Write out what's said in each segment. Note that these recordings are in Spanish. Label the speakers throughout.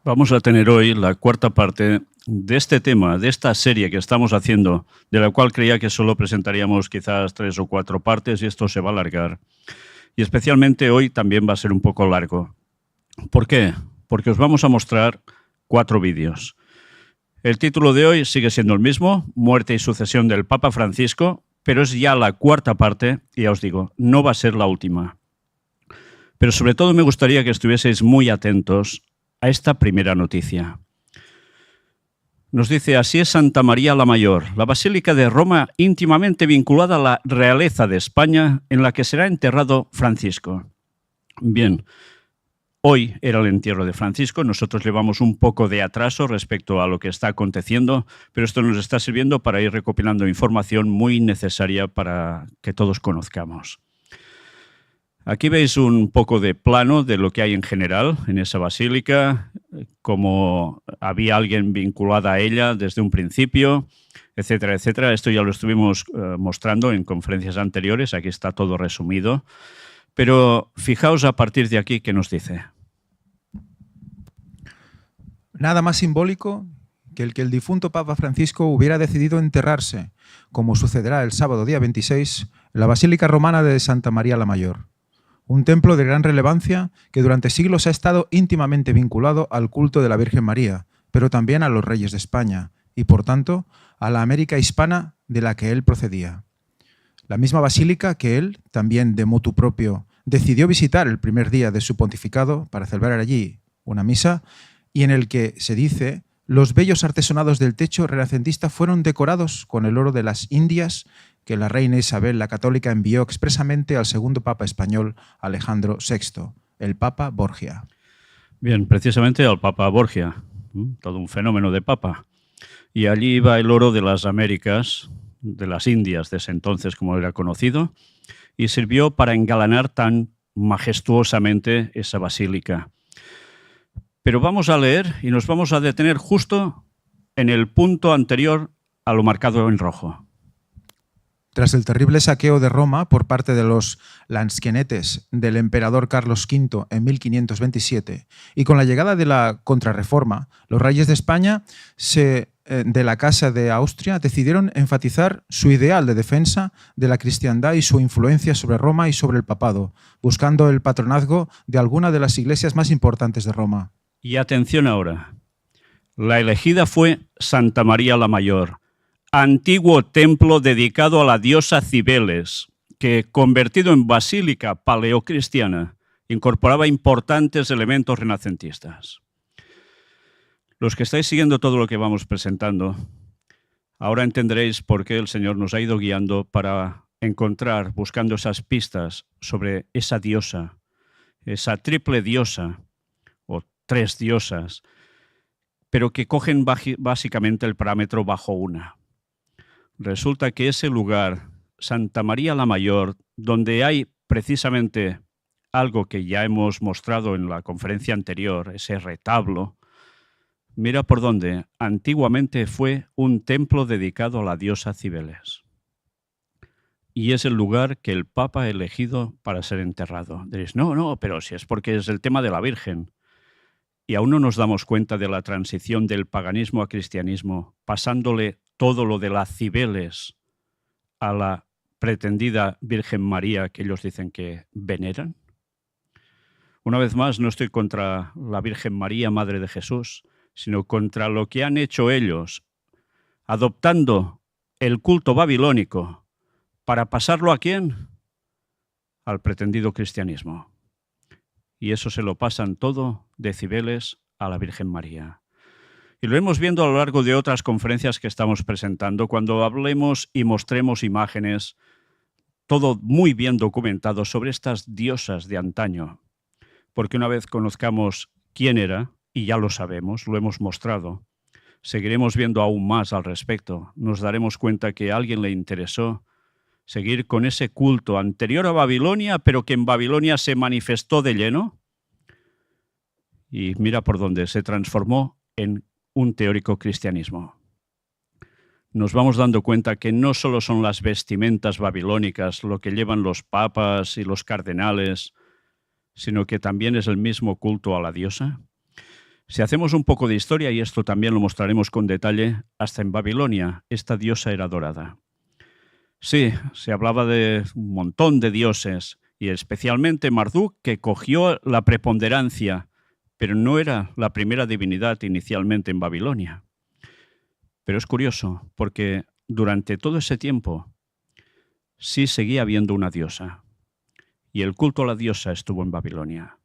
Speaker 1: Vamos a tener hoy la cuarta parte de este tema, de esta serie que estamos haciendo, de la cual creía que solo presentaríamos quizás 3 o 4 partes y esto se va a alargar. Y especialmente hoy también va a ser un poco largo. ¿Por qué? Porque os vamos a mostrar 4 vídeos. El título de hoy sigue siendo el mismo, Muerte y sucesión del Papa Francisco, pero es ya la cuarta parte y ya os digo, no va a ser la última. Pero sobre todo me gustaría que estuvieseis muy atentos a esta primera noticia. Nos dice, así es Santa María la Mayor, la Basílica de Roma íntimamente vinculada a la realeza de España, en la que será enterrado Francisco. Bien, hoy era el entierro de Francisco, nosotros llevamos un poco de atraso respecto a lo que está aconteciendo, pero esto nos está sirviendo para ir recopilando información muy necesaria para que todos conozcamos. Aquí veis un poco de plano de lo que hay en general en esa basílica, como había alguien vinculado a ella desde un principio, etcétera, etcétera. Esto ya lo estuvimos mostrando en conferencias anteriores, aquí está todo resumido. Pero fijaos a partir de aquí qué nos dice.
Speaker 2: Nada más simbólico que el difunto Papa Francisco hubiera decidido enterrarse, como sucederá el sábado día 26, en la Basílica Romana de Santa María la Mayor. Un templo de gran relevancia que durante siglos ha estado íntimamente vinculado al culto de la Virgen María, pero también a los reyes de España y, por tanto, a la América hispana de la que él procedía. La misma basílica que él, también de motu propio, decidió visitar el primer día de su pontificado para celebrar allí una misa y en el que, se dice, los bellos artesonados del techo renacentista fueron decorados con el oro de las Indias que la reina Isabel la Católica envió expresamente al segundo Papa español, Alejandro VI, el Papa Borgia.
Speaker 1: Bien, precisamente al Papa Borgia, todo un fenómeno de Papa. Y allí iba el oro de las Américas, de las Indias, de ese entonces como era conocido, y sirvió para engalanar tan majestuosamente esa basílica. Pero vamos a leer y nos vamos a detener justo en el punto anterior a lo marcado en rojo.
Speaker 2: Tras el terrible saqueo de Roma por parte de los lansquenetes del emperador Carlos V en 1527 y con la llegada de la Contrarreforma, los reyes de España de la Casa de Austria decidieron enfatizar su ideal de defensa de la cristiandad y su influencia sobre Roma y sobre el papado, buscando el patronazgo de alguna de las iglesias más importantes de Roma.
Speaker 1: Y atención ahora, la elegida fue Santa María la Mayor, antiguo templo dedicado a la diosa Cibeles, que, convertido en basílica paleocristiana, incorporaba importantes elementos renacentistas. Los que estáis siguiendo todo lo que vamos presentando, ahora entenderéis por qué el Señor nos ha ido guiando para encontrar, buscando esas pistas sobre esa diosa, esa triple diosa, o 3 diosas, pero que cogen básicamente el parámetro bajo una. Resulta que ese lugar, Santa María la Mayor, donde hay precisamente algo que ya hemos mostrado en la conferencia anterior, ese retablo, mira por dónde antiguamente fue un templo dedicado a la diosa Cibeles. Y es el lugar que el Papa ha elegido para ser enterrado. Diréis, no, pero si es porque es el tema de la Virgen. Y aún no nos damos cuenta de la transición del paganismo a cristianismo, pasándole todo lo de las Cibeles a la pretendida Virgen María que ellos dicen que veneran. Una vez más, no estoy contra la Virgen María, Madre de Jesús, sino contra lo que han hecho ellos, adoptando el culto babilónico para pasarlo ¿a quién? Al pretendido cristianismo. Y eso se lo pasan todo de Cibeles a la Virgen María. Y lo hemos viendo a lo largo de otras conferencias que estamos presentando, cuando hablemos y mostremos imágenes, todo muy bien documentado sobre estas diosas de antaño. Porque una vez conozcamos quién era, y ya lo sabemos, lo hemos mostrado, seguiremos viendo aún más al respecto. Nos daremos cuenta que a alguien le interesó seguir con ese culto anterior a Babilonia, pero que en Babilonia se manifestó de lleno. Y mira por dónde se transformó en un teórico cristianismo. Nos vamos dando cuenta que no solo son las vestimentas babilónicas lo que llevan los papas y los cardenales, sino que también es el mismo culto a la diosa. Si hacemos un poco de historia, y esto también lo mostraremos con detalle, hasta en Babilonia esta diosa era adorada. Sí, se hablaba de un montón de dioses, y especialmente Marduk, que cogió la preponderancia, pero no era la primera divinidad inicialmente en Babilonia. Pero es curioso, porque durante todo ese tiempo sí seguía habiendo una diosa, y el culto a la diosa estuvo en Babilonia.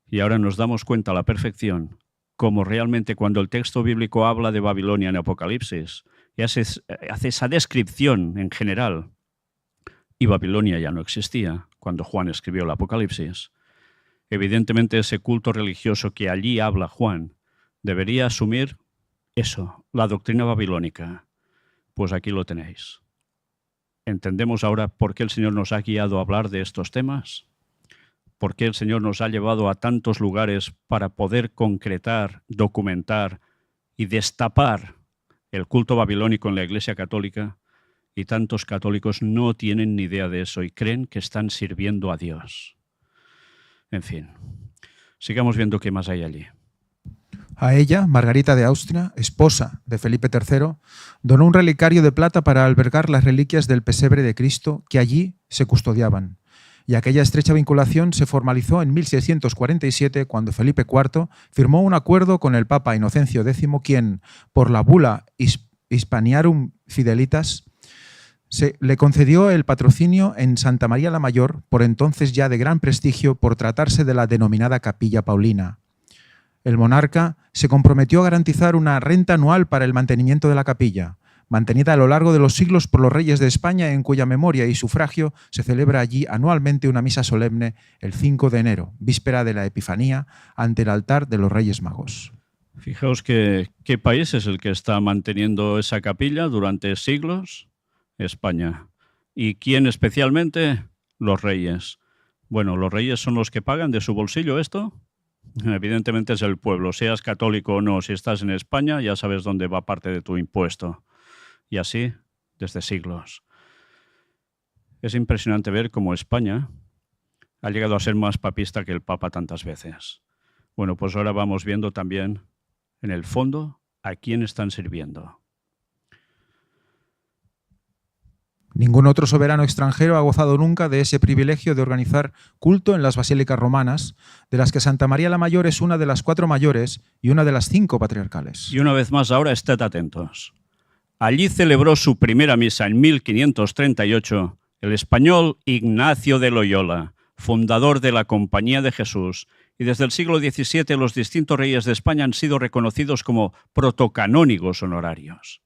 Speaker 1: Y ahora nos damos cuenta a la perfección como realmente cuando el texto bíblico habla de Babilonia en Apocalipsis y hace esa descripción en general, y Babilonia ya no existía cuando Juan escribió el Apocalipsis, evidentemente ese culto religioso que allí habla Juan debería asumir eso, la doctrina babilónica. Pues aquí lo tenéis. ¿Entendemos ahora por qué el Señor nos ha guiado a hablar de estos temas? ¿Por qué el Señor nos ha llevado a tantos lugares para poder concretar, documentar y destapar el culto babilónico en la Iglesia Católica? Y tantos católicos no tienen ni idea de eso y creen que están sirviendo a Dios. En fin, sigamos viendo qué más hay allí.
Speaker 2: A ella, Margarita de Austria, esposa de Felipe III, donó un relicario de plata para albergar las reliquias del pesebre de Cristo que allí se custodiaban. Y aquella estrecha vinculación se formalizó en 1647 cuando Felipe IV firmó un acuerdo con el Papa Inocencio X, quien, por la bula Hispaniarum Fidelitas, le concedió el patrocinio en Santa María la Mayor, por entonces ya de gran prestigio, por tratarse de la denominada Capilla Paulina. El monarca se comprometió a garantizar una renta anual para el mantenimiento de la capilla, mantenida a lo largo de los siglos por los reyes de España, en cuya memoria y sufragio se celebra allí anualmente una misa solemne el 5 de enero, víspera de la Epifanía, ante el altar de los Reyes Magos.
Speaker 1: Fijaos qué país es el que está manteniendo esa capilla durante siglos. España. ¿Y quién especialmente? Los reyes. Bueno, ¿los reyes son los que pagan de su bolsillo esto? Evidentemente es el pueblo. Seas católico o no, si estás en España, ya sabes dónde va parte de tu impuesto. Y así, desde siglos. Es impresionante ver cómo España ha llegado a ser más papista que el Papa tantas veces. Bueno, pues ahora vamos viendo también, en el fondo, a quién están sirviendo.
Speaker 2: Ningún otro soberano extranjero ha gozado nunca de ese privilegio de organizar culto en las basílicas romanas, de las que Santa María la Mayor es una de las 4 mayores y una de las 5 patriarcales.
Speaker 1: Y una vez más, ahora estad atentos. Allí celebró su primera misa en 1538 el español Ignacio de Loyola, fundador de la Compañía de Jesús, y desde el siglo XVII los distintos reyes de España han sido reconocidos como protocanónigos honorarios.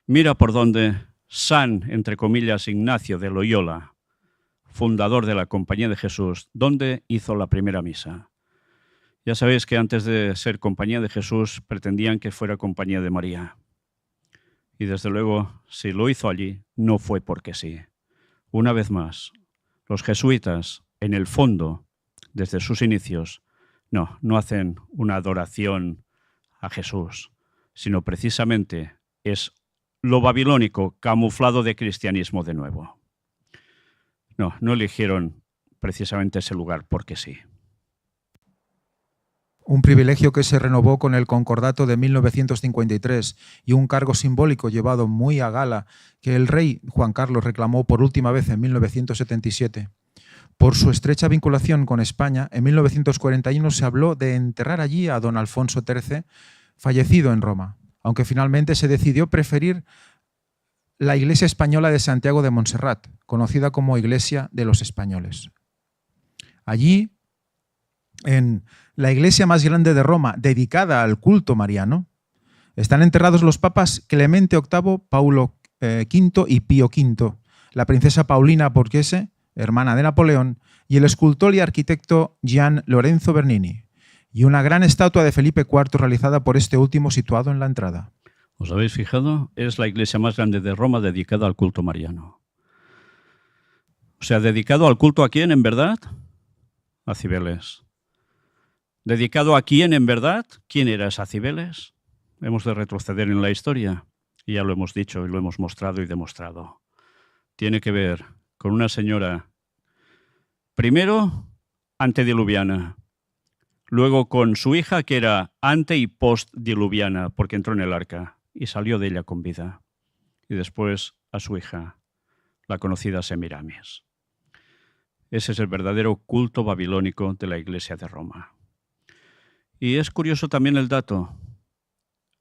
Speaker 1: Mira por dónde San, entre comillas, Ignacio de Loyola, fundador de la Compañía de Jesús, ¿dónde hizo la primera misa? Ya sabéis que antes de ser Compañía de Jesús pretendían que fuera Compañía de María. Y desde luego, si lo hizo allí, no fue porque sí. Una vez más, los jesuitas, en el fondo, desde sus inicios, no hacen una adoración a Jesús, sino precisamente es lo babilónico camuflado de cristianismo de nuevo. No eligieron precisamente ese lugar porque sí.
Speaker 2: Un privilegio que se renovó con el Concordato de 1953 y un cargo simbólico llevado muy a gala que el rey Juan Carlos reclamó por última vez en 1977. Por su estrecha vinculación con España, en 1941 se habló de enterrar allí a don Alfonso XIII, fallecido en Roma, aunque finalmente se decidió preferir la Iglesia Española de Santiago de Montserrat, conocida como Iglesia de los Españoles. Allí, en la iglesia más grande de Roma, dedicada al culto mariano, están enterrados los papas Clemente VIII, Paulo V y Pío V, la princesa Paulina Borghese, hermana de Napoleón, y el escultor y arquitecto Gian Lorenzo Bernini, y una gran estatua de Felipe IV realizada por este último situado en la entrada.
Speaker 1: ¿Os habéis fijado? Es la iglesia más grande de Roma dedicada al culto mariano. O sea, ¿dedicado al culto a quién, en verdad? A Cibeles. ¿Dedicado a quién, en verdad? ¿Quién era esa Cibeles? Hemos de retroceder en la historia. Y ya lo hemos dicho y lo hemos mostrado y demostrado. Tiene que ver con una señora, primero, antediluviana, luego con su hija, que era ante y postdiluviana, porque entró en el arca y salió de ella con vida. Y después a su hija, la conocida Semiramis. Ese es el verdadero culto babilónico de la Iglesia de Roma. Y es curioso también el dato.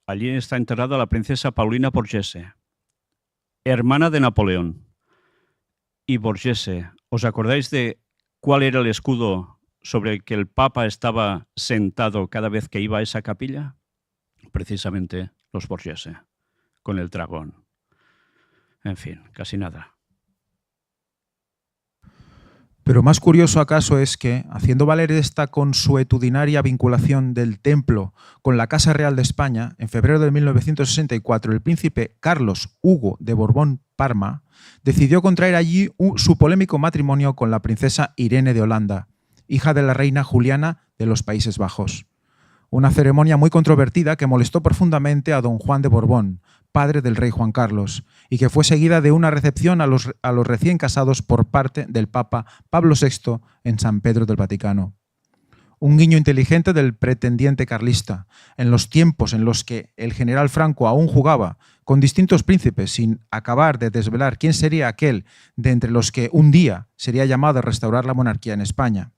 Speaker 1: Allí está enterrada la princesa Paulina Borghese, hermana de Napoleón. Y Borghese, ¿os acordáis de cuál era el escudo sobre el que el Papa estaba sentado cada vez que iba a esa capilla? Precisamente los Borghese, con el dragón. En fin, casi nada.
Speaker 2: Pero más curioso acaso es que, haciendo valer esta consuetudinaria vinculación del templo con la Casa Real de España, en febrero de 1964 el príncipe Carlos Hugo de Borbón-Parma decidió contraer allí su polémico matrimonio con la princesa Irene de Holanda, hija de la reina Juliana de los Países Bajos. Una ceremonia muy controvertida que molestó profundamente a don Juan de Borbón, padre del rey Juan Carlos, y que fue seguida de una recepción a los recién casados por parte del Papa Pablo VI en San Pedro del Vaticano. Un guiño inteligente del pretendiente carlista, en los tiempos en los que el general Franco aún jugaba con distintos príncipes sin acabar de desvelar quién sería aquel de entre los que un día sería llamado a restaurar la monarquía en España.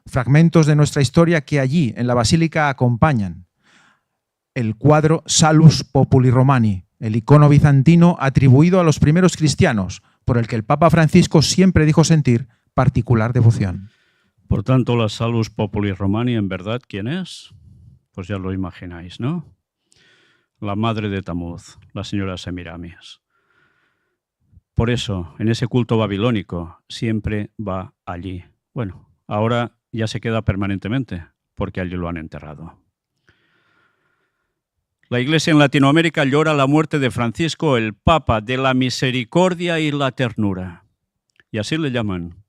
Speaker 2: Fragmentos de nuestra historia que allí, en la Basílica, acompañan el cuadro Salus Populi Romani, el icono bizantino atribuido a los primeros cristianos, por el que el Papa Francisco siempre dijo sentir particular devoción.
Speaker 1: Por tanto, la Salus Populi Romani, en verdad, ¿quién es? Pues ya lo imagináis, ¿no? La madre de Tamuz, la señora Semiramis. Por eso, en ese culto babilónico, siempre va allí. Bueno, ahora ya se queda permanentemente, porque allí lo han enterrado. La Iglesia en Latinoamérica llora la muerte de Francisco, el Papa de la misericordia y la ternura. Y así le llaman.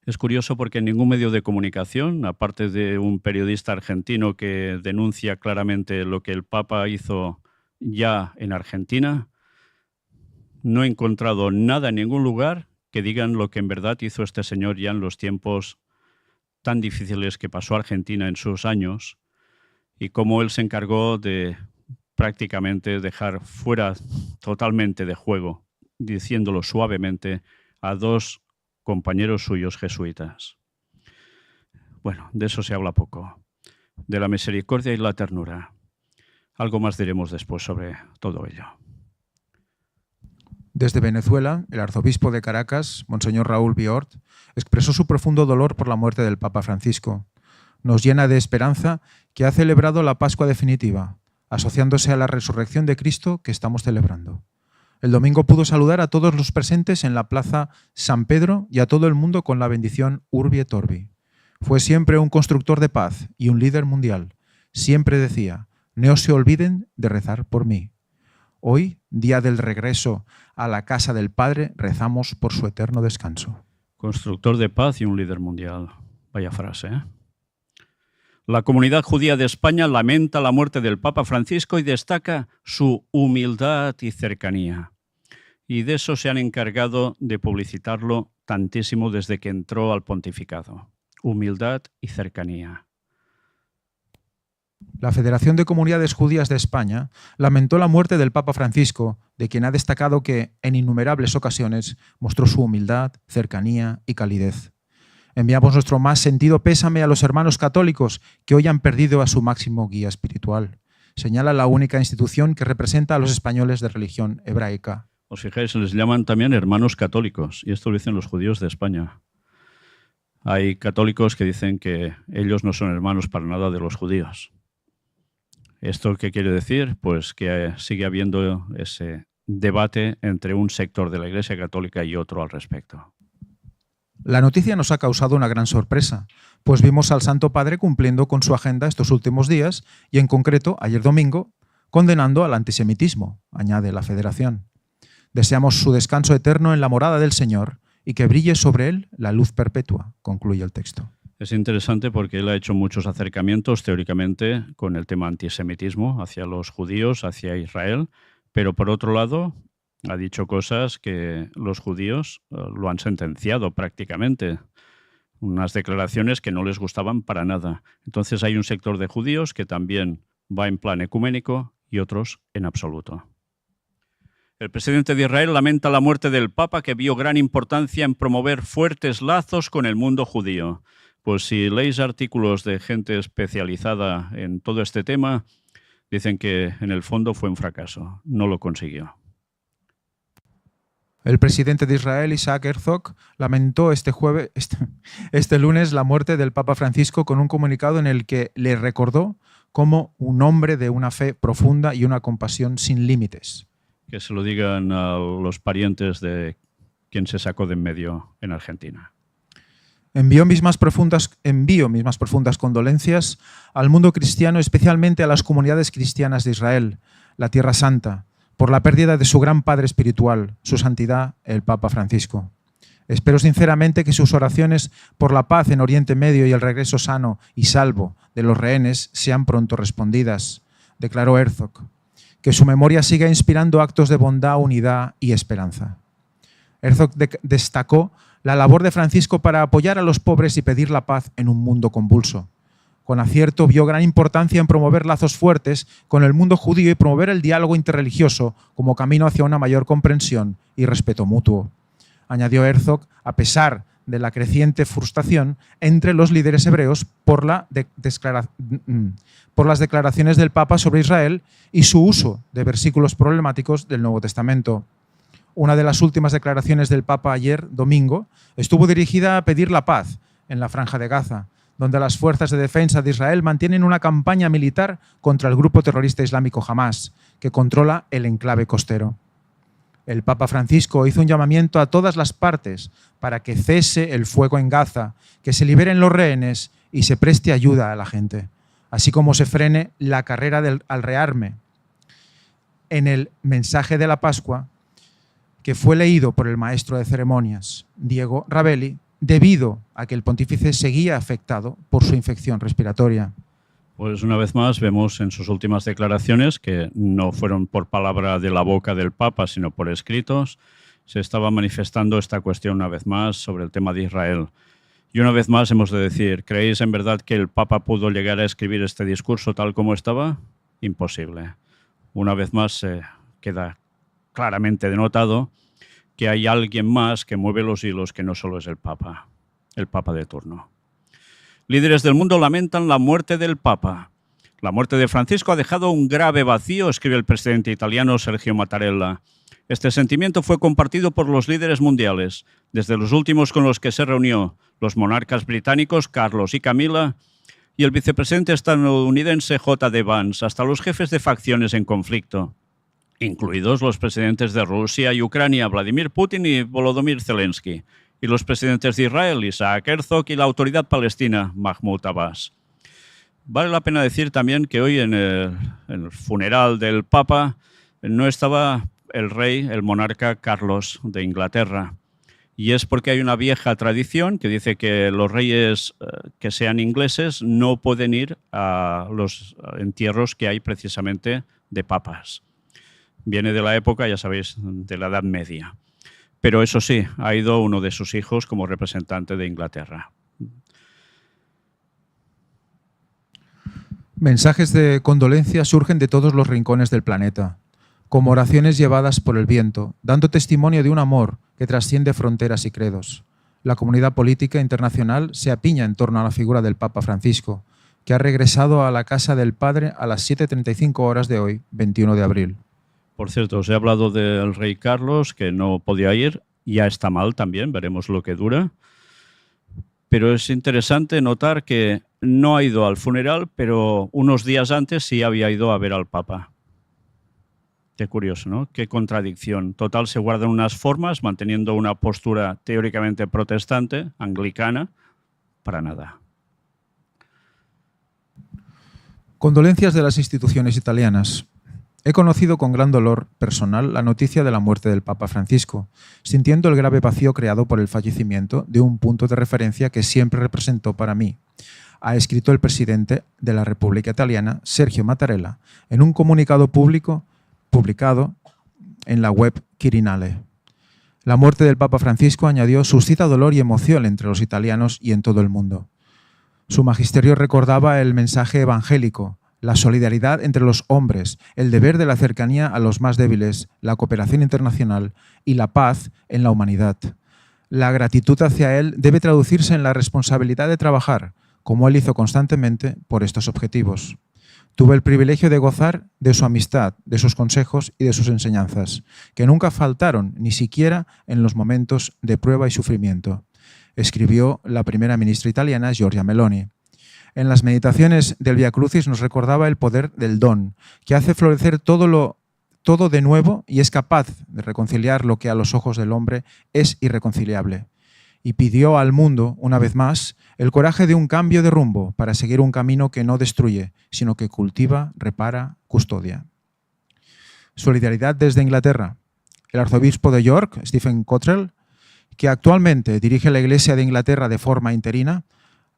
Speaker 1: Es curioso porque en ningún medio de comunicación, aparte de un periodista argentino que denuncia claramente lo que el Papa hizo ya en Argentina, no he encontrado nada en ningún lugar que digan lo que en verdad hizo este señor ya en los tiempos tan difíciles que pasó Argentina en sus años, y cómo él se encargó de prácticamente dejar fuera totalmente de juego, diciéndolo suavemente, a dos compañeros suyos jesuitas. Bueno, de eso se habla poco, de la misericordia y la ternura. Algo más diremos después sobre todo ello.
Speaker 2: Desde Venezuela, el arzobispo de Caracas, Monseñor Raúl Biort, expresó su profundo dolor por la muerte del Papa Francisco. Nos llena de esperanza que ha celebrado la Pascua definitiva, asociándose a la resurrección de Cristo que estamos celebrando. El domingo pudo saludar a todos los presentes en la plaza San Pedro y a todo el mundo con la bendición Urbi et Orbi. Fue siempre un constructor de paz y un líder mundial. Siempre decía, no se olviden de rezar por mí. Hoy, día del regreso a la casa del Padre, rezamos por su eterno descanso.
Speaker 1: Constructor de paz y un líder mundial. Vaya frase, ¿eh? La comunidad judía de España lamenta la muerte del Papa Francisco y destaca su humildad y cercanía. Y de eso se han encargado de publicitarlo tantísimo desde que entró al pontificado. Humildad y cercanía.
Speaker 2: La Federación de Comunidades Judías de España lamentó la muerte del Papa Francisco, de quien ha destacado que, en innumerables ocasiones, mostró su humildad, cercanía y calidez. Enviamos nuestro más sentido pésame a los hermanos católicos que hoy han perdido a su máximo guía espiritual, señala la única institución que representa a los españoles de religión hebraica.
Speaker 1: Os fijáis, les llaman también hermanos católicos, y esto lo dicen los judíos de España. Hay católicos que dicen que ellos no son hermanos para nada de los judíos. ¿Esto qué quiere decir? Pues que sigue habiendo ese debate entre un sector de la Iglesia Católica y otro al respecto.
Speaker 2: La noticia nos ha causado una gran sorpresa, pues vimos al Santo Padre cumpliendo con su agenda estos últimos días y, en concreto, ayer domingo, condenando al antisemitismo, añade la Federación. Deseamos su descanso eterno en la morada del Señor y que brille sobre él la luz perpetua, concluye el texto.
Speaker 1: Es interesante porque él ha hecho muchos acercamientos teóricamente con el tema antisemitismo hacia los judíos, hacia Israel, pero por otro lado ha dicho cosas que los judíos lo han sentenciado prácticamente. unas declaraciones que no les gustaban para nada. Entonces hay un sector de judíos que también va en plan ecuménico y otros en absoluto. El presidente de Israel lamenta la muerte del Papa, que vio gran importancia en promover fuertes lazos con el mundo judío. Pues si leéis artículos de gente especializada en todo este tema, dicen que en el fondo fue un fracaso, no lo consiguió.
Speaker 2: El presidente de Israel, Isaac Herzog, lamentó este lunes la muerte del Papa Francisco con un comunicado en el que le recordó como un hombre de una fe profunda y una compasión sin límites.
Speaker 1: Que se lo digan a los parientes de quien se sacó de en medio en Argentina.
Speaker 2: Envío mis más profundas condolencias al mundo cristiano, especialmente a las comunidades cristianas de Israel, la Tierra Santa, por la pérdida de su gran padre espiritual, su santidad, el Papa Francisco. Espero sinceramente que sus oraciones por la paz en Oriente Medio y el regreso sano y salvo de los rehenes sean pronto respondidas, declaró Herzog. Que su memoria siga inspirando actos de bondad, unidad y esperanza. Herzog destacó la labor de Francisco para apoyar a los pobres y pedir la paz en un mundo convulso. Con acierto vio gran importancia en promover lazos fuertes con el mundo judío y promover el diálogo interreligioso como camino hacia una mayor comprensión y respeto mutuo. Añadió Herzog, a pesar de la creciente frustración entre los líderes hebreos por las declaraciones del Papa sobre Israel y su uso de versículos problemáticos del Nuevo Testamento. Una de las últimas declaraciones del Papa ayer, domingo, estuvo dirigida a pedir la paz en la Franja de Gaza, donde las fuerzas de defensa de Israel mantienen una campaña militar contra el grupo terrorista islámico Hamás, que controla el enclave costero. El Papa Francisco hizo un llamamiento a todas las partes para que cese el fuego en Gaza, que se liberen los rehenes y se preste ayuda a la gente, así como se frene la carrera al rearme. En el mensaje de la Pascua, que fue leído por el maestro de ceremonias, Diego Ravelli, debido a que el pontífice seguía afectado por su infección respiratoria.
Speaker 1: Pues una vez más vemos en sus últimas declaraciones, que no fueron por palabra de la boca del Papa, sino por escritos, se estaba manifestando esta cuestión una vez más sobre el tema de Israel. Y una vez más hemos de decir, ¿creéis en verdad que el Papa pudo llegar a escribir este discurso tal como estaba? Imposible. Una vez más queda claramente denotado que hay alguien más que mueve los hilos, que no solo es el Papa de turno. Líderes del mundo lamentan la muerte del Papa. La muerte de Francisco ha dejado un grave vacío, escribe el presidente italiano Sergio Mattarella. Este sentimiento fue compartido por los líderes mundiales, desde los últimos con los que se reunió, los monarcas británicos Carlos y Camila, y el vicepresidente estadounidense J.D. Vance, hasta los jefes de facciones en conflicto, incluidos los presidentes de Rusia y Ucrania, Vladimir Putin y Volodymyr Zelensky, y los presidentes de Israel, Isaac Herzog, y la autoridad palestina, Mahmoud Abbas. Vale la pena decir también que hoy en el funeral del Papa no estaba el rey, el monarca Carlos de Inglaterra. Y es porque hay una vieja tradición que dice que los reyes que sean ingleses no pueden ir a los entierros que hay precisamente de papas. Viene de la época, ya sabéis, de la Edad Media. Pero eso sí, ha ido uno de sus hijos como representante de Inglaterra.
Speaker 2: Mensajes de condolencia surgen de todos los rincones del planeta, como oraciones llevadas por el viento, dando testimonio de un amor que trasciende fronteras y credos. La comunidad política internacional se apiña en torno a la figura del Papa Francisco, que ha regresado a la casa del Padre a las 7:35 horas de hoy, 21 de abril.
Speaker 1: Por cierto, os he hablado del rey Carlos, que no podía ir, ya está mal también, veremos lo que dura. Pero es interesante notar que no ha ido al funeral, pero unos días antes sí había ido a ver al Papa. Qué curioso, ¿no? Qué contradicción. Total, se guardan unas formas, manteniendo una postura teóricamente protestante, anglicana, para nada.
Speaker 2: Condolencias de las instituciones italianas. He conocido con gran dolor personal la noticia de la muerte del Papa Francisco, sintiendo el grave vacío creado por el fallecimiento de un punto de referencia que siempre representó para mí, ha escrito el presidente de la República Italiana, Sergio Mattarella, en un comunicado público publicado en la web Quirinale. La muerte del Papa Francisco, añadió, suscita dolor y emoción entre los italianos y en todo el mundo. Su magisterio recordaba el mensaje evangélico, la solidaridad entre los hombres, el deber de la cercanía a los más débiles, la cooperación internacional y la paz en la humanidad. La gratitud hacia él debe traducirse en la responsabilidad de trabajar, como él hizo constantemente, por estos objetivos. Tuve el privilegio de gozar de su amistad, de sus consejos y de sus enseñanzas, que nunca faltaron, ni siquiera en los momentos de prueba y sufrimiento, escribió la primera ministra italiana, Giorgia Meloni. En las meditaciones del Via Crucis nos recordaba el poder del don, que hace florecer todo de nuevo y es capaz de reconciliar lo que a los ojos del hombre es irreconciliable. Y pidió al mundo, una vez más, el coraje de un cambio de rumbo para seguir un camino que no destruye, sino que cultiva, repara, custodia. Solidaridad desde Inglaterra. El arzobispo de York, Stephen Cottrell, que actualmente dirige la Iglesia de Inglaterra de forma interina,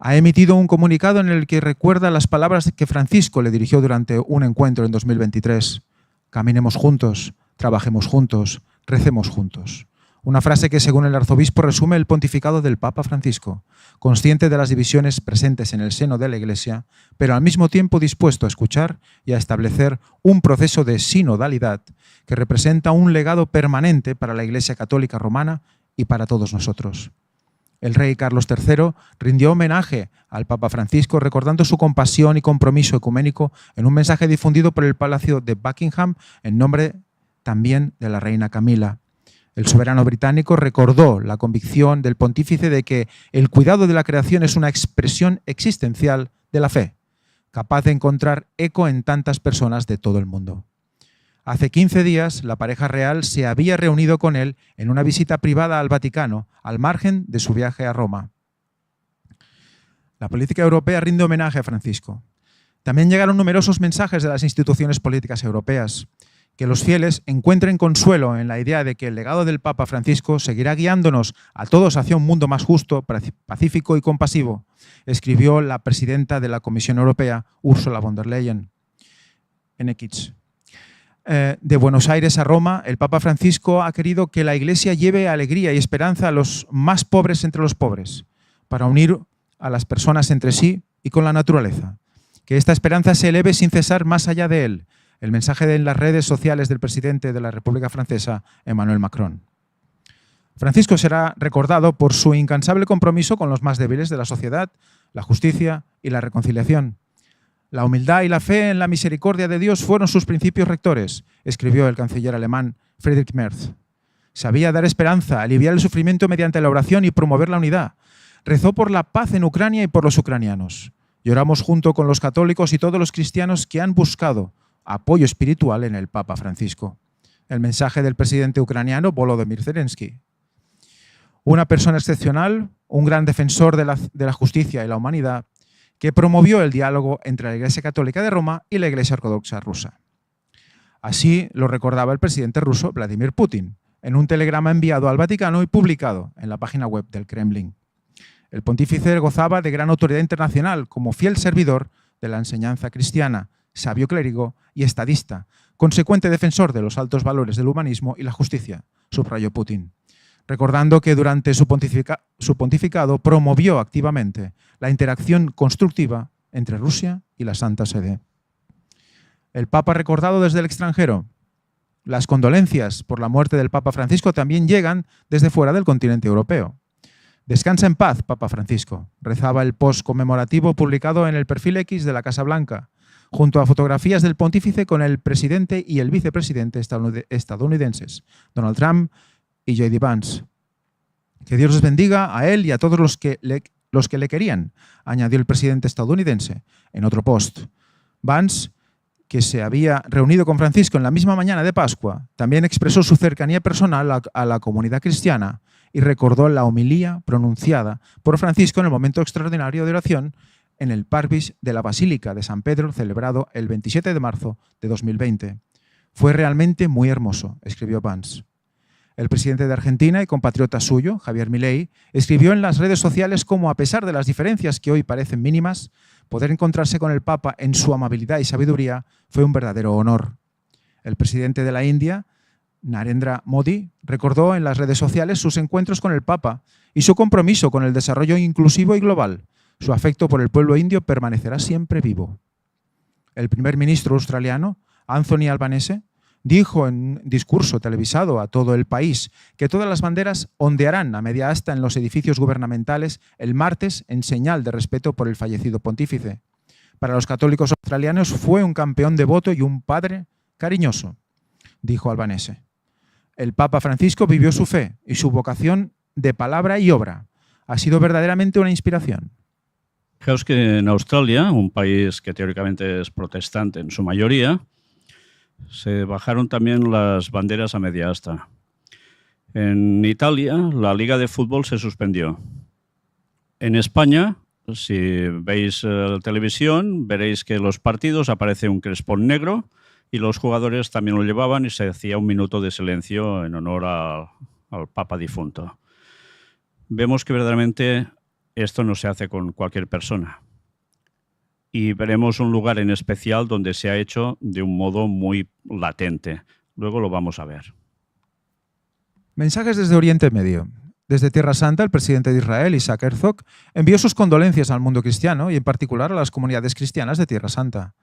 Speaker 2: ha emitido un comunicado en el que recuerda las palabras que Francisco le dirigió durante un encuentro en 2023. Caminemos juntos, trabajemos juntos, recemos juntos. Una frase que, según el arzobispo, resume el pontificado del Papa Francisco, consciente de las divisiones presentes en el seno de la Iglesia, pero al mismo tiempo dispuesto a escuchar y a establecer un proceso de sinodalidad que representa un legado permanente para la Iglesia Católica Romana y para todos nosotros. El rey Carlos III rindió homenaje al Papa Francisco recordando su compasión y compromiso ecuménico en un mensaje difundido por el Palacio de Buckingham en nombre también de la reina Camila. El soberano británico recordó la convicción del pontífice de que el cuidado de la creación es una expresión existencial de la fe, capaz de encontrar eco en tantas personas de todo el mundo. Hace 15 días, la pareja real se había reunido con él en una visita privada al Vaticano, al margen de su viaje a Roma. La política europea rinde homenaje a Francisco. También llegaron numerosos mensajes de las instituciones políticas europeas. Que los fieles encuentren consuelo en la idea de que el legado del Papa Francisco seguirá guiándonos a todos hacia un mundo más justo, pacífico y compasivo, escribió la presidenta de la Comisión Europea, Ursula von der Leyen, en X. De Buenos Aires a Roma, el Papa Francisco ha querido que la Iglesia lleve alegría y esperanza a los más pobres entre los pobres, para unir a las personas entre sí y con la naturaleza. Que esta esperanza se eleve sin cesar más allá de él. El mensaje en las redes sociales del presidente de la República Francesa, Emmanuel Macron. Francisco será recordado por su incansable compromiso con los más débiles de la sociedad, la justicia y la reconciliación. La humildad y la fe en la misericordia de Dios fueron sus principios rectores, escribió el canciller alemán Friedrich Merz. Sabía dar esperanza, aliviar el sufrimiento mediante la oración y promover la unidad. Rezó por la paz en Ucrania y por los ucranianos. Lloramos junto con los católicos y todos los cristianos que han buscado apoyo espiritual en el Papa Francisco. El mensaje del presidente ucraniano Volodymyr Zelensky. Una persona excepcional, un gran defensor de la justicia y la humanidad, que promovió el diálogo entre la Iglesia Católica de Roma y la Iglesia Ortodoxa rusa. Así lo recordaba el presidente ruso Vladimir Putin en un telegrama enviado al Vaticano y publicado en la página web del Kremlin. El pontífice gozaba de gran autoridad internacional como fiel servidor de la enseñanza cristiana, sabio clérigo y estadista, consecuente defensor de los altos valores del humanismo y la justicia, subrayó Putin, recordando que durante su pontificado promovió activamente la interacción constructiva entre Rusia y la Santa Sede. El Papa recordado desde el extranjero. Las condolencias por la muerte del Papa Francisco también llegan desde fuera del continente europeo. Descansa en paz, Papa Francisco, rezaba el post conmemorativo publicado en el perfil X de la Casa Blanca, junto a fotografías del pontífice con el presidente y el vicepresidente estadounidenses, Donald Trump y J.D. Vance. Que Dios les bendiga a él y a todos los que le querían, añadió el presidente estadounidense en otro post. Vance, que se había reunido con Francisco en la misma mañana de Pascua, también expresó su cercanía personal a la comunidad cristiana y recordó la homilía pronunciada por Francisco en el momento extraordinario de oración en el Parvis de la Basílica de San Pedro, celebrado el 27 de marzo de 2020. Fue realmente muy hermoso, escribió Vance. El presidente de Argentina y compatriota suyo, Javier Milei, escribió en las redes sociales cómo, a pesar de las diferencias que hoy parecen mínimas, poder encontrarse con el Papa en su amabilidad y sabiduría fue un verdadero honor. El presidente de la India Narendra Modi recordó en las redes sociales sus encuentros con el Papa y su compromiso con el desarrollo inclusivo y global. Su afecto por el pueblo indio permanecerá siempre vivo. El primer ministro australiano, Anthony Albanese, dijo en un discurso televisado a todo el país que todas las banderas ondearán a media asta en los edificios gubernamentales el martes en señal de respeto por el fallecido pontífice. Para los católicos australianos fue un campeón devoto y un padre cariñoso, dijo Albanese. El Papa Francisco vivió su fe y su vocación de palabra y obra. Ha sido verdaderamente una inspiración.
Speaker 1: Fijaos que en Australia, un país que teóricamente es protestante en su mayoría, se bajaron también las banderas a media asta. En Italia, la Liga de Fútbol se suspendió. En España, si veis televisión, veréis que en los partidos aparece un crespón negro y los jugadores también lo llevaban y se hacía un minuto de silencio en honor al Papa difunto. Vemos que verdaderamente esto no se hace con cualquier persona. Y veremos un lugar en especial donde se ha hecho de un modo muy latente. Luego lo vamos a ver.
Speaker 2: Mensajes desde Oriente Medio. Desde Tierra Santa, el presidente de Israel, Isaac Herzog, envió sus condolencias al mundo cristiano y en particular a las comunidades cristianas de Tierra Santa.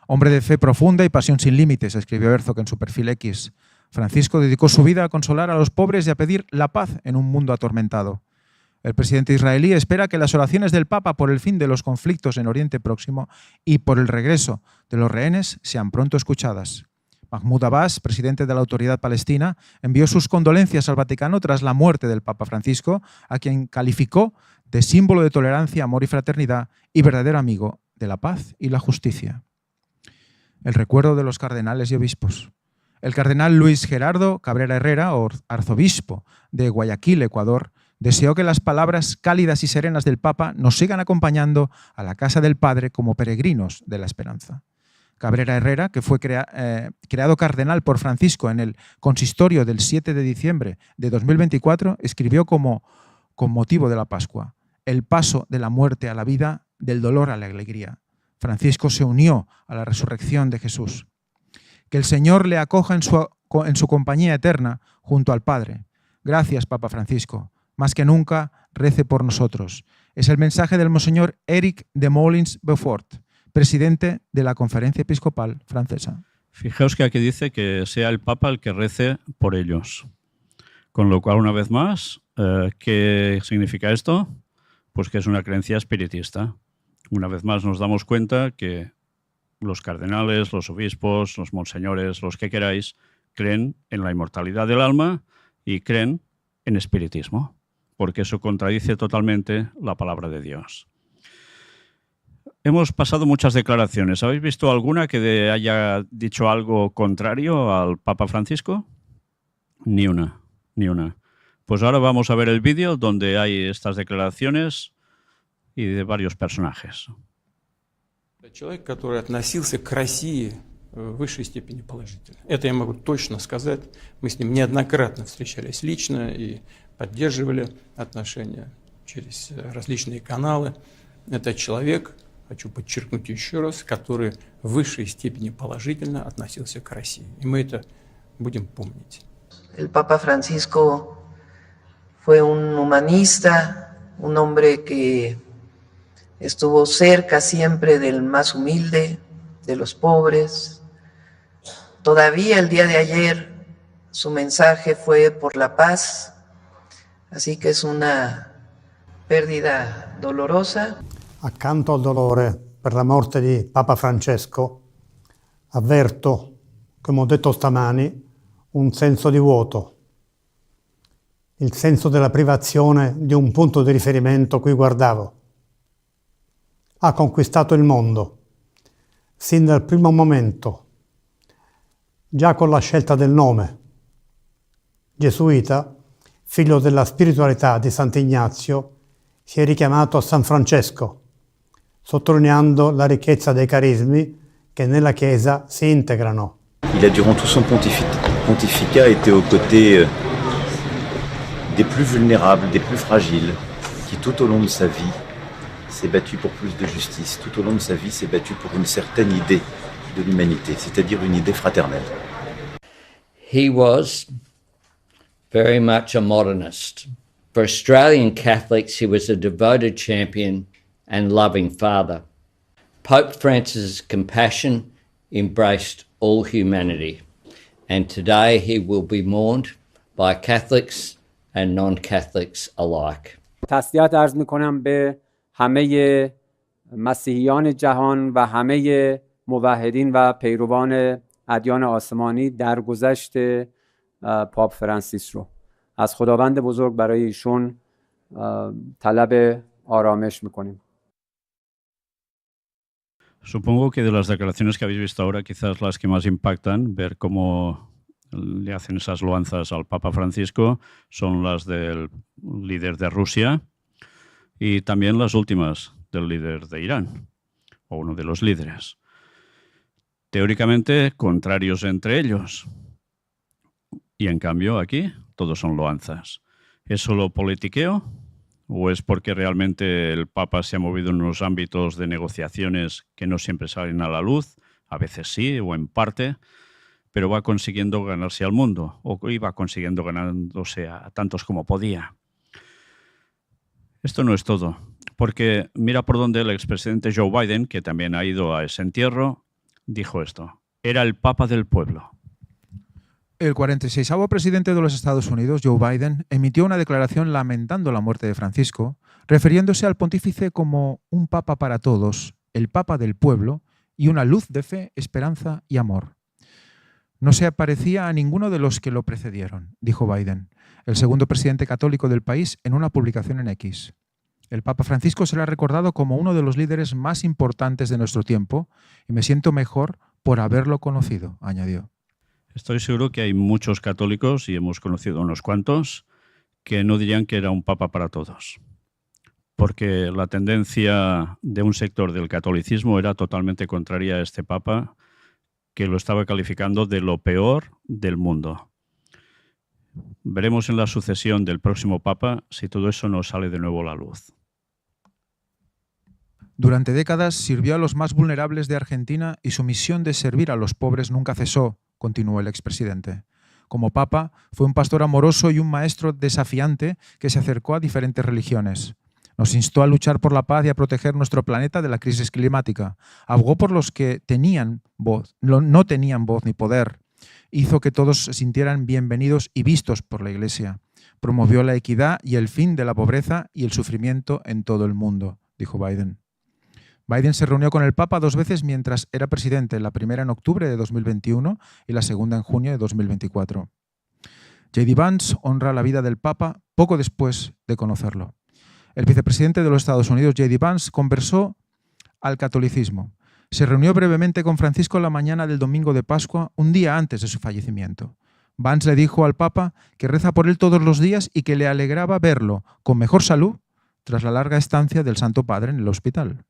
Speaker 2: Hombre de fe profunda y pasión sin límites, escribió Herzog en su perfil X. Francisco dedicó su vida a consolar a los pobres y a pedir la paz en un mundo atormentado. El presidente israelí espera que las oraciones del Papa por el fin de los conflictos en Oriente Próximo y por el regreso de los rehenes sean pronto escuchadas. Mahmoud Abbas, presidente de la Autoridad Palestina, envió sus condolencias al Vaticano tras la muerte del Papa Francisco, a quien calificó de símbolo de tolerancia, amor y fraternidad y verdadero amigo de la paz y la justicia. El recuerdo de los cardenales y obispos. El cardenal Luis Gerardo Cabrera Herrera, arzobispo de Guayaquil, Ecuador, deseó que las palabras cálidas y serenas del Papa nos sigan acompañando a la casa del Padre como peregrinos de la esperanza. Cabrera Herrera, que fue creado cardenal por Francisco en el consistorio del 7 de diciembre de 2024, escribió con motivo de la Pascua: el paso de la muerte a la vida, del dolor a la alegría. Francisco se unió a la resurrección de Jesús. Que el Señor le acoja en su compañía eterna junto al Padre. Gracias, Papa Francisco. Más que nunca, rece por nosotros. Es el mensaje del Monseñor Éric de Molins-Beaufort, presidente de la Conferencia Episcopal Francesa.
Speaker 1: Fijaos que aquí dice que sea el Papa el que rece por ellos. Con lo cual, una vez más, ¿qué significa esto? Pues que es una creencia espiritista. Una vez más nos damos cuenta que los cardenales, los obispos, los monseñores, los que queráis, creen en la inmortalidad del alma y creen en espiritismo, porque eso contradice totalmente la palabra de Dios. Hemos pasado muchas declaraciones. ¿Habéis visto alguna que haya dicho algo contrario al Papa Francisco? Ni una, ni una. Pues ahora vamos a ver el vídeo donde hay estas declaraciones y de varios personajes.
Speaker 3: Человек, который относился к России в высшей степени положительно. Это я могу точно сказать. Мы с ним неоднократно встречались лично и поддерживали отношения через различные каналы. Это человек, хочу подчеркнуть еще раз, который в высшей степени положительно относился к России. И мы это будем помнить.
Speaker 4: El Papa Francisco fue un humanista, un hombre que estuvo cerca siempre del más humilde, de los pobres. Todavía el día de ayer su mensaje fue por la paz, así que es una pérdida dolorosa.
Speaker 5: Accanto al dolore per la morte di Papa Francesco, avverto, come ho detto stamani, un senso di vuoto, il senso della privazione di un punto di riferimento cui guardavo. Ha conquistato il mondo, sin dal primo momento, già con la scelta del nome. Gesuita, figlio della spiritualità di Sant'Ignazio, si è richiamato a San Francesco, sottolineando la ricchezza dei carismi che nella Chiesa si integrano.
Speaker 6: Il a durant tout son pontificat été aux côtés des plus vulnérables, des plus fragiles, qui tout au long de sa vie s'est battu pour plus de justice, tout au long de sa vie s'est battu pour une certaine idée de l'humanité, c'est-à-dire une idée fraternelle.
Speaker 7: He was very much a modernist. For Australian Catholics, he was a devoted champion and loving father. Pope Francis's compassion embraced all humanity, and today he will be mourned by Catholics and non-Catholics alike.
Speaker 8: تسلیت عرض می‌کنم به همه مسیحیان جهان و همه موحدین و پیروان ادیان آسمانی در گذشت پاپ فرانسیس رو. از خداوند بزرگ برای ایشون طلب آرامش می‌کنیم.
Speaker 1: Supongo que de las declaraciones que habéis visto ahora, quizás las que más impactan, ver cómo le hacen esas loanzas al Papa Francisco, son las del líder de Rusia y también las últimas del líder de Irán, o uno de los líderes. Teóricamente contrarios entre ellos. Y en cambio aquí todos son loanzas. ¿Es solo politiqueo? ¿O es porque realmente el Papa se ha movido en unos ámbitos de negociaciones que no siempre salen a la luz? A veces sí, o en parte, pero va consiguiendo ganarse al mundo, o iba consiguiendo ganándose a tantos como podía. Esto no es todo, porque mira por dónde el expresidente Joe Biden, que también ha ido a ese entierro, dijo esto: era el Papa del pueblo.
Speaker 2: El 46º presidente de los Estados Unidos, Joe Biden, emitió una declaración lamentando la muerte de Francisco, refiriéndose al pontífice como un papa para todos, el papa del pueblo y una luz de fe, esperanza y amor. No se parecía a ninguno de los que lo precedieron, dijo Biden, el segundo presidente católico del país, en una publicación en X. El Papa Francisco será recordado como uno de los líderes más importantes de nuestro tiempo y me siento mejor por haberlo conocido, añadió.
Speaker 1: Estoy seguro que hay muchos católicos, y hemos conocido unos cuantos, que no dirían que era un papa para todos. Porque la tendencia de un sector del catolicismo era totalmente contraria a este papa, que lo estaba calificando de lo peor del mundo. Veremos en la sucesión del próximo papa si todo eso no sale de nuevo a la luz.
Speaker 2: Durante décadas sirvió a los más vulnerables de Argentina y su misión de servir a los pobres nunca cesó, continuó el expresidente. Como papa, fue un pastor amoroso y un maestro desafiante que se acercó a diferentes religiones. Nos instó a luchar por la paz y a proteger nuestro planeta de la crisis climática. Abogó por los que no tenían voz ni poder. Hizo que todos se sintieran bienvenidos y vistos por la Iglesia. Promovió la equidad y el fin de la pobreza y el sufrimiento en todo el mundo, dijo Biden. Biden se reunió con el Papa 2 veces mientras era presidente, la primera en octubre de 2021 y la segunda en junio de 2024. J.D. Vance honra la vida del Papa poco después de conocerlo. El vicepresidente de los Estados Unidos, J.D. Vance, conversó al catolicismo. Se reunió brevemente con Francisco la mañana del domingo de Pascua, un día antes de su fallecimiento. Vance le dijo al Papa que reza por él todos los días y que le alegraba verlo con mejor salud tras la larga estancia del Santo Padre en el hospital.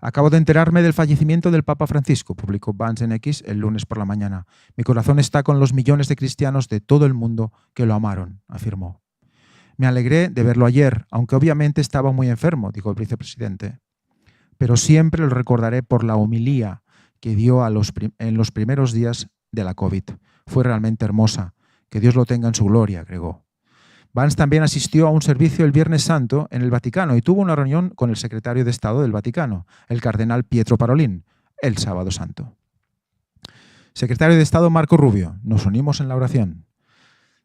Speaker 2: Acabo de enterarme del fallecimiento del Papa Francisco, publicó Vance en X el lunes por la mañana. Mi corazón está con los millones de cristianos de todo el mundo que lo amaron, afirmó. Me alegré de verlo ayer, aunque obviamente estaba muy enfermo, dijo el vicepresidente. Pero siempre lo recordaré por la homilía que dio en los primeros días de la COVID. Fue realmente hermosa. Que Dios lo tenga en su gloria, agregó. Vance también asistió a un servicio el Viernes Santo en el Vaticano y tuvo una reunión con el secretario de Estado del Vaticano, el cardenal Pietro Parolin, el Sábado Santo. Secretario de Estado Marco Rubio, nos unimos en la oración.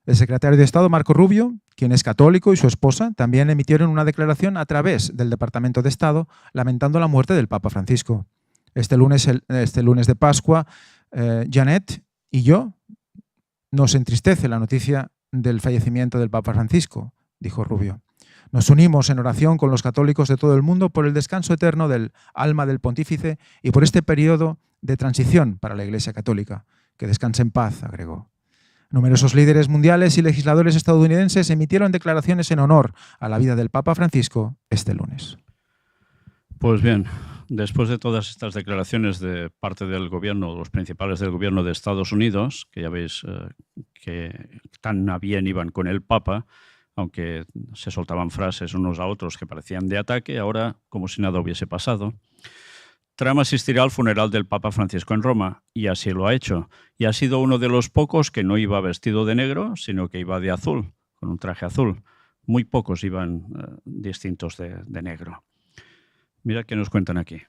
Speaker 2: El secretario de Estado Marco Rubio, quien es católico, y su esposa también emitieron una declaración a través del Departamento de Estado lamentando la muerte del Papa Francisco. Este lunes de Pascua, Janet y yo nos entristece la noticia del fallecimiento del Papa Francisco, dijo Rubio. Nos unimos en oración con los católicos de todo el mundo por el descanso eterno del alma del pontífice y por este periodo de transición para la Iglesia Católica. Que descanse en paz, agregó. Numerosos líderes mundiales y legisladores estadounidenses emitieron declaraciones en honor a la vida del Papa Francisco este lunes.
Speaker 1: Pues bien, después de todas estas declaraciones de parte del gobierno, los principales del gobierno de Estados Unidos, que ya veis que tan a bien iban con el Papa, aunque se soltaban frases unos a otros que parecían de ataque, ahora como si nada hubiese pasado. Trump asistirá al funeral del Papa Francisco en Roma, y así lo ha hecho. Y ha sido uno de los pocos que no iba vestido de negro, sino que iba de azul, con un traje azul. Muy pocos iban distintos de negro. Mira qué nos cuentan aquí.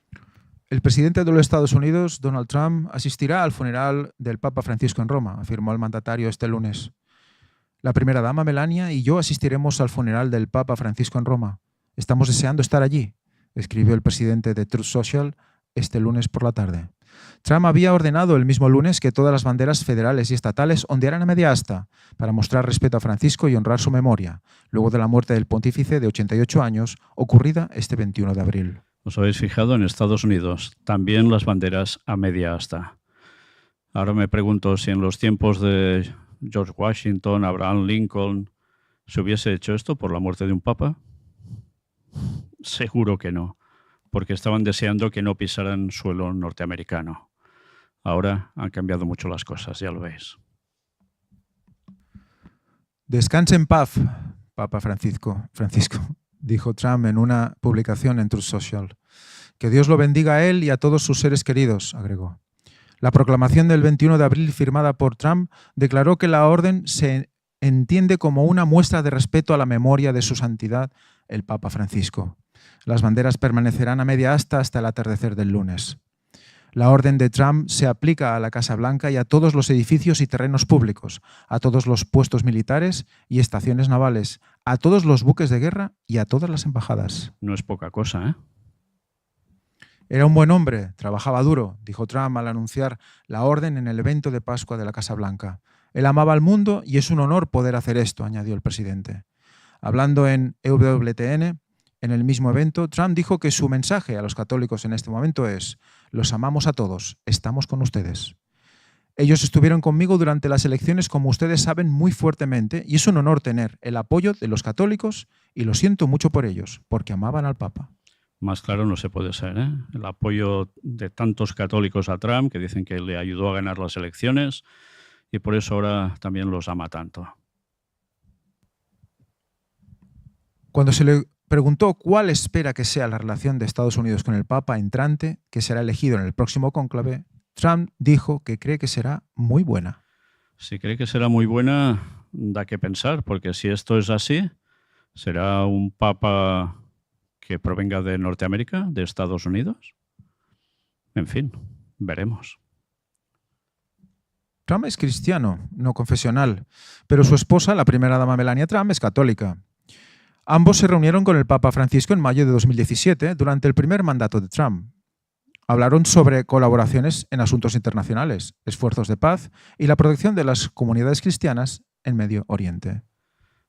Speaker 2: El presidente de los Estados Unidos, Donald Trump, asistirá al funeral del Papa Francisco en Roma, afirmó el mandatario este lunes. La primera dama, Melania, y yo asistiremos al funeral del Papa Francisco en Roma. Estamos deseando estar allí, escribió el presidente de Truth Social este lunes por la tarde. Trump había ordenado el mismo lunes que todas las banderas federales y estatales ondearan a media asta para mostrar respeto a Francisco y honrar su memoria, luego de la muerte del pontífice de 88 años, ocurrida este 21 de abril.
Speaker 1: ¿Os habéis fijado en Estados Unidos? También las banderas a media asta. Ahora me pregunto si en los tiempos de George Washington, Abraham Lincoln, ¿se hubiese hecho esto por la muerte de un papa? Seguro que no, porque estaban deseando que no pisaran suelo norteamericano. Ahora han cambiado mucho las cosas, ya lo veis.
Speaker 2: Descanse en paz, Papa Francisco, dijo Trump en una publicación en Truth Social. Que Dios lo bendiga a él y a todos sus seres queridos, agregó. La proclamación del 21 de abril firmada por Trump declaró que la orden se entiende como una muestra de respeto a la memoria de su santidad, el Papa Francisco. Las banderas permanecerán a media asta hasta el atardecer del lunes. La orden de Trump se aplica a la Casa Blanca y a todos los edificios y terrenos públicos, a todos los puestos militares y estaciones navales, a todos los buques de guerra y a todas las embajadas.
Speaker 1: No es poca cosa, ¿eh?
Speaker 2: Era un buen hombre, trabajaba duro, dijo Trump al anunciar la orden en el evento de Pascua de la Casa Blanca. Él amaba al mundo y es un honor poder hacer esto, añadió el presidente. Hablando en EWTN, en el mismo evento, Trump dijo que su mensaje a los católicos en este momento es: los amamos a todos, estamos con ustedes. Ellos estuvieron conmigo durante las elecciones, como ustedes saben, muy fuertemente, y es un honor tener el apoyo de los católicos y lo siento mucho por ellos, porque amaban al Papa.
Speaker 1: Más claro no se puede ser, ¿eh? El apoyo de tantos católicos a Trump, que dicen que le ayudó a ganar las elecciones, y por eso ahora también los ama tanto.
Speaker 2: Cuando se le preguntó cuál espera que sea la relación de Estados Unidos con el Papa entrante, que será elegido en el próximo cónclave, Trump dijo que cree que será muy buena.
Speaker 1: Si cree que será muy buena, da que pensar, porque si esto es así, será un Papa que provenga de Norteamérica, de Estados Unidos. En fin, veremos.
Speaker 2: Trump es cristiano, no confesional, pero su esposa, la primera dama Melania Trump, es católica. Ambos se reunieron con el Papa Francisco en mayo de 2017, durante el primer mandato de Trump. Hablaron sobre colaboraciones en asuntos internacionales, esfuerzos de paz y la protección de las comunidades cristianas en Medio Oriente.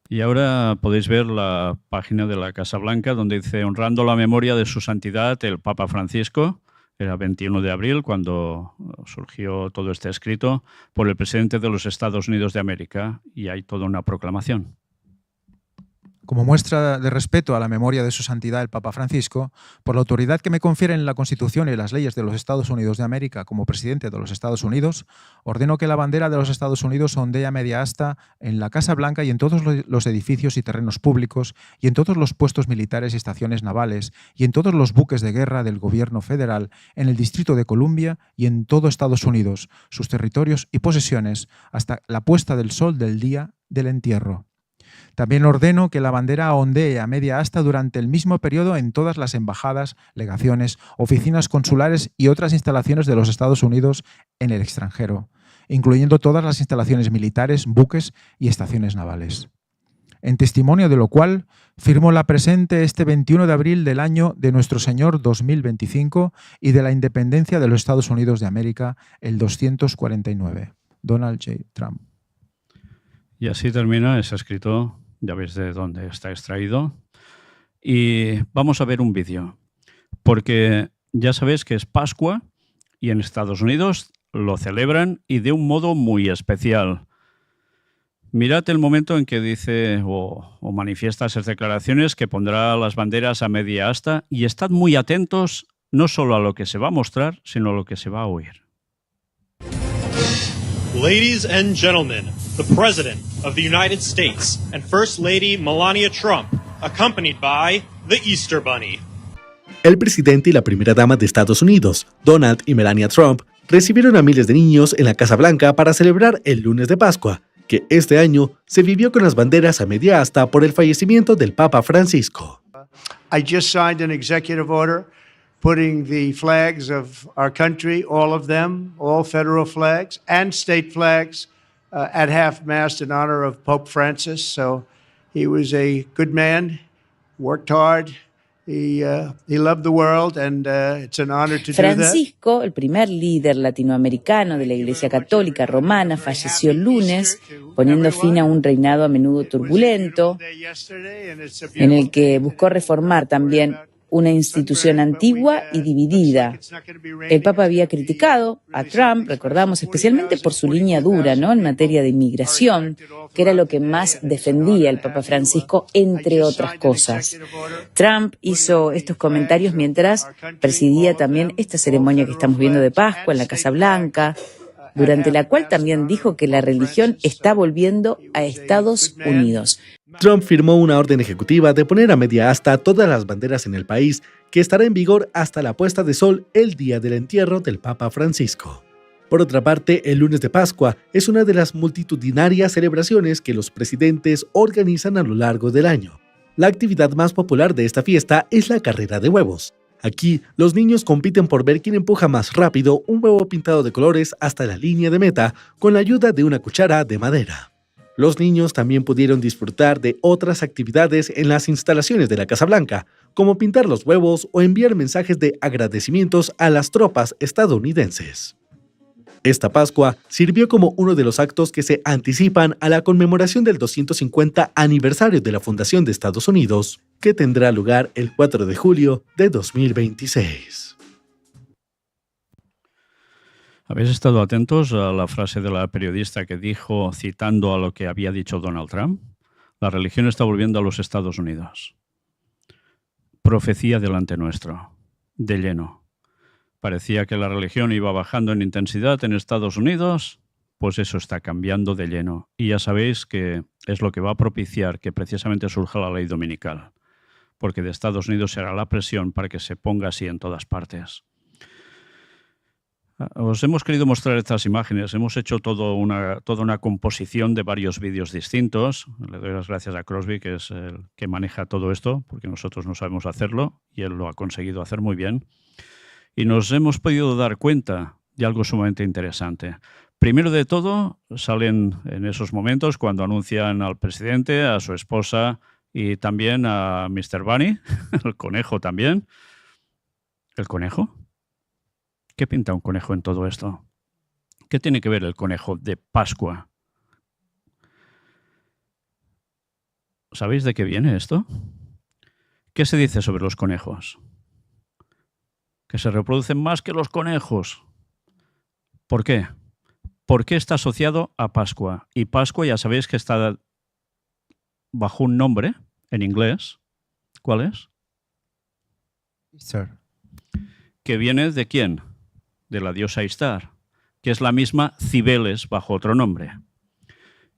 Speaker 1: Y ahora podéis ver la página de la Casa Blanca donde dice: honrando la memoria de su santidad el Papa Francisco. Era 21 de abril cuando surgió todo este escrito por el presidente de los Estados Unidos de América, y hay toda una proclamación.
Speaker 2: Como muestra de respeto a la memoria de su santidad el Papa Francisco, por la autoridad que me confieren la Constitución y las leyes de los Estados Unidos de América como presidente de los Estados Unidos, ordeno que la bandera de los Estados Unidos ondee a media asta en la Casa Blanca y en todos los edificios y terrenos públicos y en todos los puestos militares y estaciones navales y en todos los buques de guerra del gobierno federal, en el Distrito de Columbia y en todo Estados Unidos, sus territorios y posesiones, hasta la puesta del sol del día del entierro. También ordeno que la bandera ondee a media asta durante el mismo periodo en todas las embajadas, legaciones, oficinas consulares y otras instalaciones de los Estados Unidos en el extranjero, incluyendo todas las instalaciones militares, buques y estaciones navales. En testimonio de lo cual, firmo la presente este 21 de abril del año de nuestro Señor 2025 y de la independencia de los Estados Unidos de América, el 249. Donald J. Trump.
Speaker 1: Y así termina ese escrito, ya veis de dónde está extraído. Y vamos a ver un vídeo, porque ya sabéis que es Pascua y en Estados Unidos lo celebran y de un modo muy especial. Mirad el momento en que dice o manifiesta esas declaraciones, que pondrá las banderas a media asta, y estad muy atentos no solo a lo que se va a mostrar, sino a lo que se va a oír.
Speaker 9: Ladies and gentlemen, the President of the United States and First Lady Melania Trump, accompanied by the Easter Bunny.
Speaker 10: El presidente y la primera dama de Estados Unidos, Donald y Melania Trump, recibieron a miles de niños en la Casa Blanca para celebrar el lunes de Pascua, que este año se vivió con las banderas a media asta por el fallecimiento del Papa Francisco.
Speaker 11: I just signed an executive order putting the flags of our country, all of them, all federal flags and state flags, at half-mast in honor of Pope Francis. So he was a good man, worked hard. He loved the world, and it's an honor to do that.
Speaker 12: Francisco, el primer líder latinoamericano de la Iglesia Católica Romana, falleció el lunes, poniendo fin a un reinado a menudo turbulento, en el que buscó reformar también una institución antigua y dividida. El Papa había criticado a Trump, recordamos, especialmente por su línea dura, ¿no?, en materia de inmigración, que era lo que más defendía el Papa Francisco, entre otras cosas. Trump hizo estos comentarios mientras presidía también esta ceremonia que estamos viendo de Pascua en la Casa Blanca, durante la cual también dijo que la religión está volviendo a Estados Unidos.
Speaker 10: Trump firmó una orden ejecutiva de poner a media asta todas las banderas en el país, que estará en vigor hasta la puesta de sol el día del entierro del Papa Francisco. Por otra parte, el lunes de Pascua es una de las multitudinarias celebraciones que los presidentes organizan a lo largo del año. La actividad más popular de esta fiesta es la carrera de huevos. Aquí, los niños compiten por ver quién empuja más rápido un huevo pintado de colores hasta la línea de meta con la ayuda de una cuchara de madera. Los niños también pudieron disfrutar de otras actividades en las instalaciones de la Casa Blanca, como pintar los huevos o enviar mensajes de agradecimientos a las tropas estadounidenses. Esta Pascua sirvió como uno de los actos que se anticipan a la conmemoración del 250 aniversario de la fundación de Estados Unidos, que tendrá lugar el 4 de julio de 2026.
Speaker 1: ¿Habéis estado atentos a la frase de la periodista que dijo, citando a lo que había dicho Donald Trump? La religión está volviendo a los Estados Unidos. Profecía delante nuestro, de lleno. Parecía que la religión iba bajando en intensidad en Estados Unidos, pues eso está cambiando de lleno. Y ya sabéis que es lo que va a propiciar que precisamente surja la ley dominical, porque de Estados Unidos será la presión para que se ponga así en todas partes. Os hemos querido mostrar estas imágenes. Hemos hecho toda una composición de varios vídeos distintos. Le doy las gracias a Crosby, que es el que maneja todo esto, porque nosotros no sabemos hacerlo y él lo ha conseguido hacer muy bien. Y nos hemos podido dar cuenta de algo sumamente interesante. Primero de todo, salen en esos momentos cuando anuncian al presidente, a su esposa y también a Mr. Bunny, el conejo también. ¿El conejo? ¿Qué pinta un conejo en todo esto? ¿Qué tiene que ver el conejo de Pascua? ¿Sabéis de qué viene esto? ¿Qué se dice sobre los conejos? Que se reproducen más que los conejos. ¿Por qué? ¿Por qué está asociado a Pascua? Y Pascua ya sabéis que está bajo un nombre en inglés. ¿Cuál es?
Speaker 2: Easter.
Speaker 1: ¿Que viene de quién? De la diosa Ishtar, que es la misma Cibeles bajo otro nombre.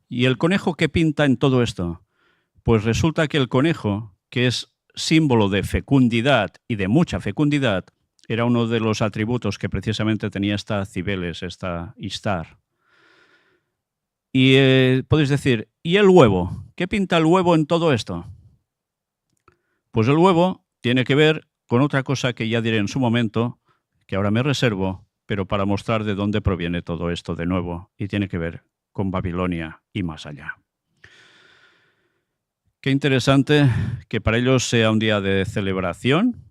Speaker 1: ¿Y el conejo qué pinta en todo esto? Pues resulta que el conejo, que es símbolo de fecundidad y de mucha fecundidad, era uno de los atributos que precisamente tenía esta Cibeles, esta Ishtar. Y podéis decir, ¿y el huevo? ¿Qué pinta el huevo en todo esto? Pues el huevo tiene que ver con otra cosa que ya diré en su momento, que ahora me reservo, pero para mostrar de dónde proviene todo esto de nuevo, y tiene que ver con Babilonia y más allá. Qué interesante que para ellos sea un día de celebración.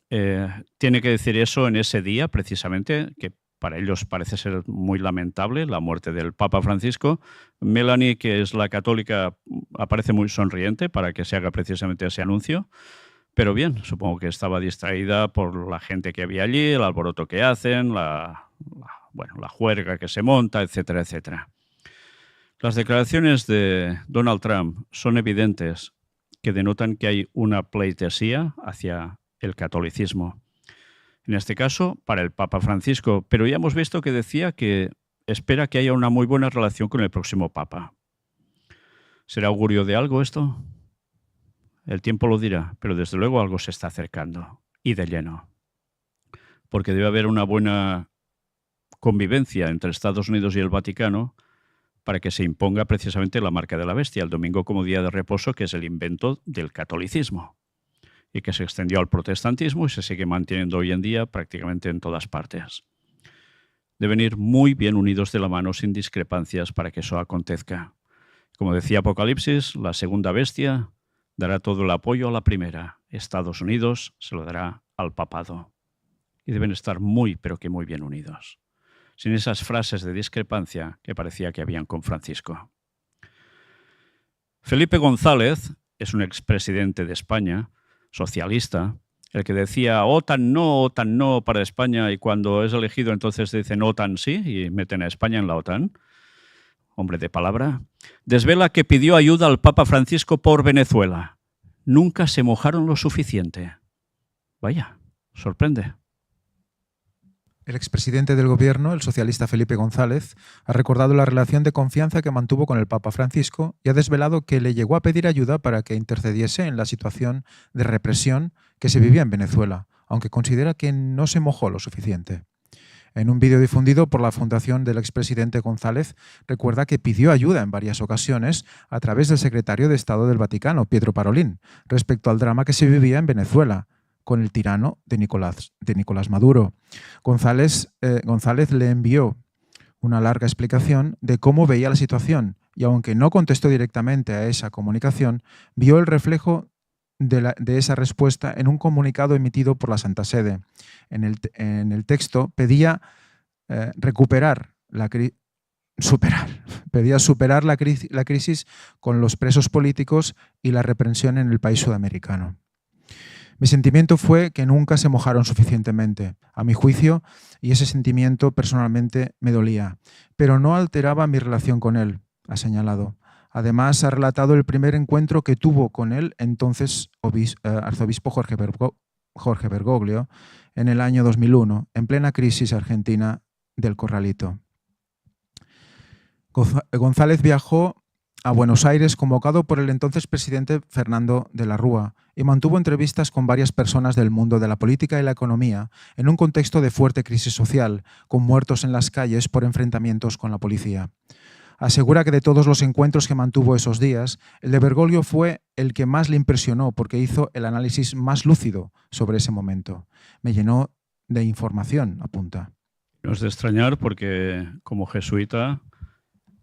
Speaker 1: Tiene que decir eso en ese día, precisamente, que para ellos parece ser muy lamentable la muerte del Papa Francisco. Melanie, que es la católica, aparece muy sonriente para que se haga precisamente ese anuncio. Pero bien, supongo que estaba distraída por la gente que había allí, el alboroto que hacen, la juerga que se monta, etcétera, etcétera. Las declaraciones de Donald Trump son evidentes, que denotan que hay una pleitesía hacia el catolicismo. En este caso, para el Papa Francisco, pero ya hemos visto que decía que espera que haya una muy buena relación con el próximo Papa. ¿Será augurio de algo esto? El tiempo lo dirá, pero desde luego algo se está acercando. y de lleno, porque debe haber una buena convivencia entre Estados Unidos y el Vaticano para que se imponga precisamente la marca de la bestia, el domingo como día de reposo, que es el invento del catolicismo y que se extendió al protestantismo y se sigue manteniendo hoy en día prácticamente en todas partes. Deben ir muy bien unidos de la mano sin discrepancias para que eso acontezca. Como decía Apocalipsis, la segunda bestia dará todo el apoyo a la primera. Estados Unidos se lo dará al papado. Y deben estar muy, pero que muy bien unidos, sin esas frases de discrepancia que parecía que habían con Francisco. Felipe González es un expresidente de España, socialista, el que decía OTAN no para España, y cuando es elegido entonces dicen OTAN sí y meten a España en la OTAN. Hombre de palabra. Desvela que pidió ayuda al Papa Francisco por Venezuela. Nunca se mojaron lo suficiente. Vaya, sorprende.
Speaker 2: El expresidente del gobierno, el socialista Felipe González, ha recordado la relación de confianza que mantuvo con el Papa Francisco y ha desvelado que le llegó a pedir ayuda para que intercediese en la situación de represión que se vivía en Venezuela, aunque considera que no se mojó lo suficiente. En un vídeo difundido por la fundación del expresidente González, recuerda que pidió ayuda en varias ocasiones a través del secretario de Estado del Vaticano, Pietro Parolin, respecto al drama que se vivía en Venezuela con el tirano de Nicolás Maduro. González le envió una larga explicación de cómo veía la situación y, aunque no contestó directamente a esa comunicación, vio el reflejo de esa respuesta en un comunicado emitido por la Santa Sede. En el texto pedía superar la crisis con los presos políticos y la represión en el país sudamericano. Mi sentimiento fue que nunca se mojaron suficientemente, a mi juicio, y ese sentimiento personalmente me dolía, pero no alteraba mi relación con él, ha señalado. Además, ha relatado el primer encuentro que tuvo con el entonces arzobispo Jorge Bergoglio en el año 2001, en plena crisis argentina del Corralito. González viajó a Buenos Aires convocado por el entonces presidente Fernando de la Rúa y mantuvo entrevistas con varias personas del mundo de la política y la economía en un contexto de fuerte crisis social, con muertos en las calles por enfrentamientos con la policía. Asegura que de todos los encuentros que mantuvo esos días, el de Bergoglio fue el que más le impresionó porque hizo el análisis más lúcido sobre ese momento. Me llenó de información, apunta.
Speaker 1: No es de extrañar porque como jesuita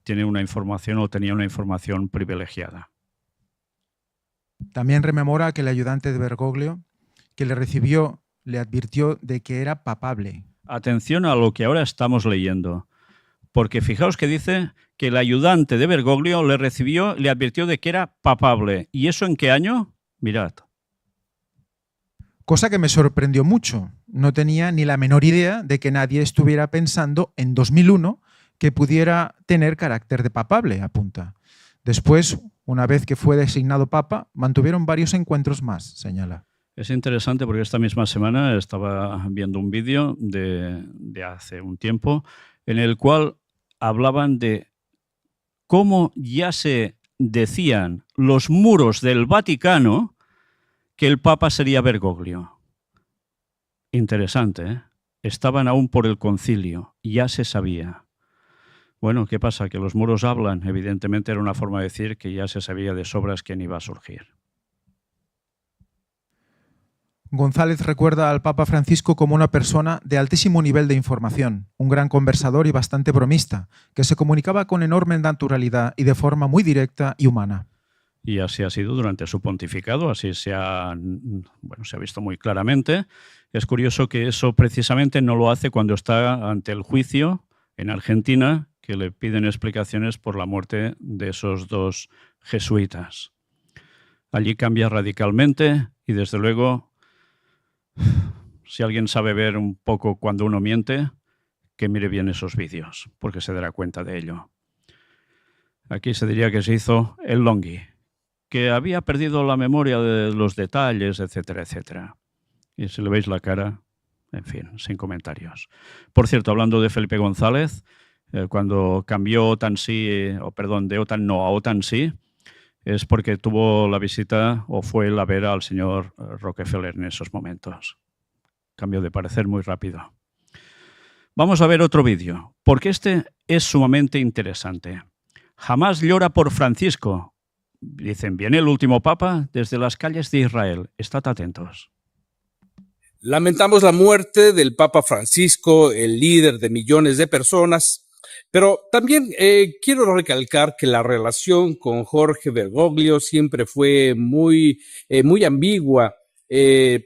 Speaker 1: tiene una información o tenía una información privilegiada.
Speaker 2: También rememora que el ayudante de Bergoglio, que le recibió, le advirtió de que era papable.
Speaker 1: Atención a lo que ahora estamos leyendo, porque fijaos que dice que el ayudante de Bergoglio le recibió, le advirtió de que era papable. ¿Y eso en qué año? Mirad.
Speaker 2: Cosa que me sorprendió mucho. No tenía ni la menor idea de que nadie estuviera pensando en 2001 que pudiera tener carácter de papable, apunta. Después, una vez que fue designado papa, mantuvieron varios encuentros más, señala.
Speaker 1: Es interesante porque esta misma semana estaba viendo un vídeo de hace un tiempo en el cual hablaban de cómo ya se decían los muros del Vaticano que el Papa sería Bergoglio. Interesante, ¿eh? Estaban aún por el concilio, ya se sabía. Bueno, ¿qué pasa? Que los muros hablan. Evidentemente era una forma de decir que ya se sabía de sobras quién iba a surgir.
Speaker 2: González recuerda al Papa Francisco como una persona de altísimo nivel de información, un gran conversador y bastante bromista, que se comunicaba con enorme naturalidad y de forma muy directa y humana.
Speaker 1: Y así ha sido durante su pontificado, así se ha visto muy claramente. Es curioso que eso precisamente no lo hace cuando está ante el juicio en Argentina, que le piden explicaciones por la muerte de esos dos jesuitas. Allí cambia radicalmente y desde luego, si alguien sabe ver un poco cuando uno miente, que mire bien esos vídeos, porque se dará cuenta de ello. Aquí se diría que se hizo el longhi, que había perdido la memoria de los detalles, etcétera, etcétera. Y si le veis la cara, en fin, sin comentarios. Por cierto, hablando de Felipe González, cuando cambió OTAN sí, de OTAN no a OTAN sí, es porque tuvo la visita o fue a ver al señor Rockefeller en esos momentos. Cambio de parecer muy rápido. Vamos a ver otro vídeo, porque este es sumamente interesante. Hamás llora por Francisco. Dicen, viene el último papa desde las calles de Israel. Estad atentos.
Speaker 13: Lamentamos la muerte del Papa Francisco, el líder de millones de personas, pero también quiero recalcar que la relación con Jorge Bergoglio siempre fue muy ambigua,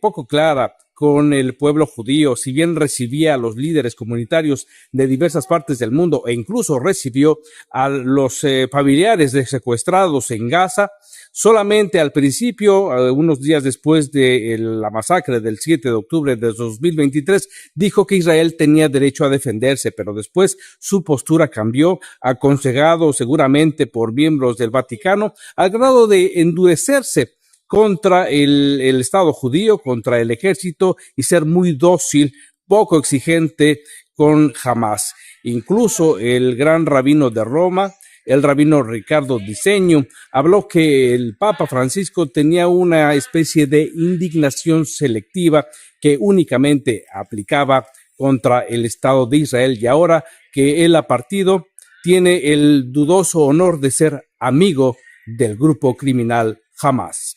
Speaker 13: poco clara con el pueblo judío. Si bien recibía a los líderes comunitarios de diversas partes del mundo e incluso recibió a los familiares de secuestrados en Gaza, solamente al principio, unos días después de la masacre del 7 de octubre de 2023, dijo que Israel tenía derecho a defenderse, pero después su postura cambió, aconsejado seguramente por miembros del Vaticano, al grado de endurecerse contra el Estado judío, contra el ejército y ser muy dócil, poco exigente con Hamás. Incluso el gran rabino de Roma, el rabino Ricardo Diseño, habló que el Papa Francisco tenía una especie de indignación selectiva que únicamente aplicaba contra el Estado de Israel, y ahora que él ha partido, tiene el dudoso honor de ser amigo del grupo criminal Hamás.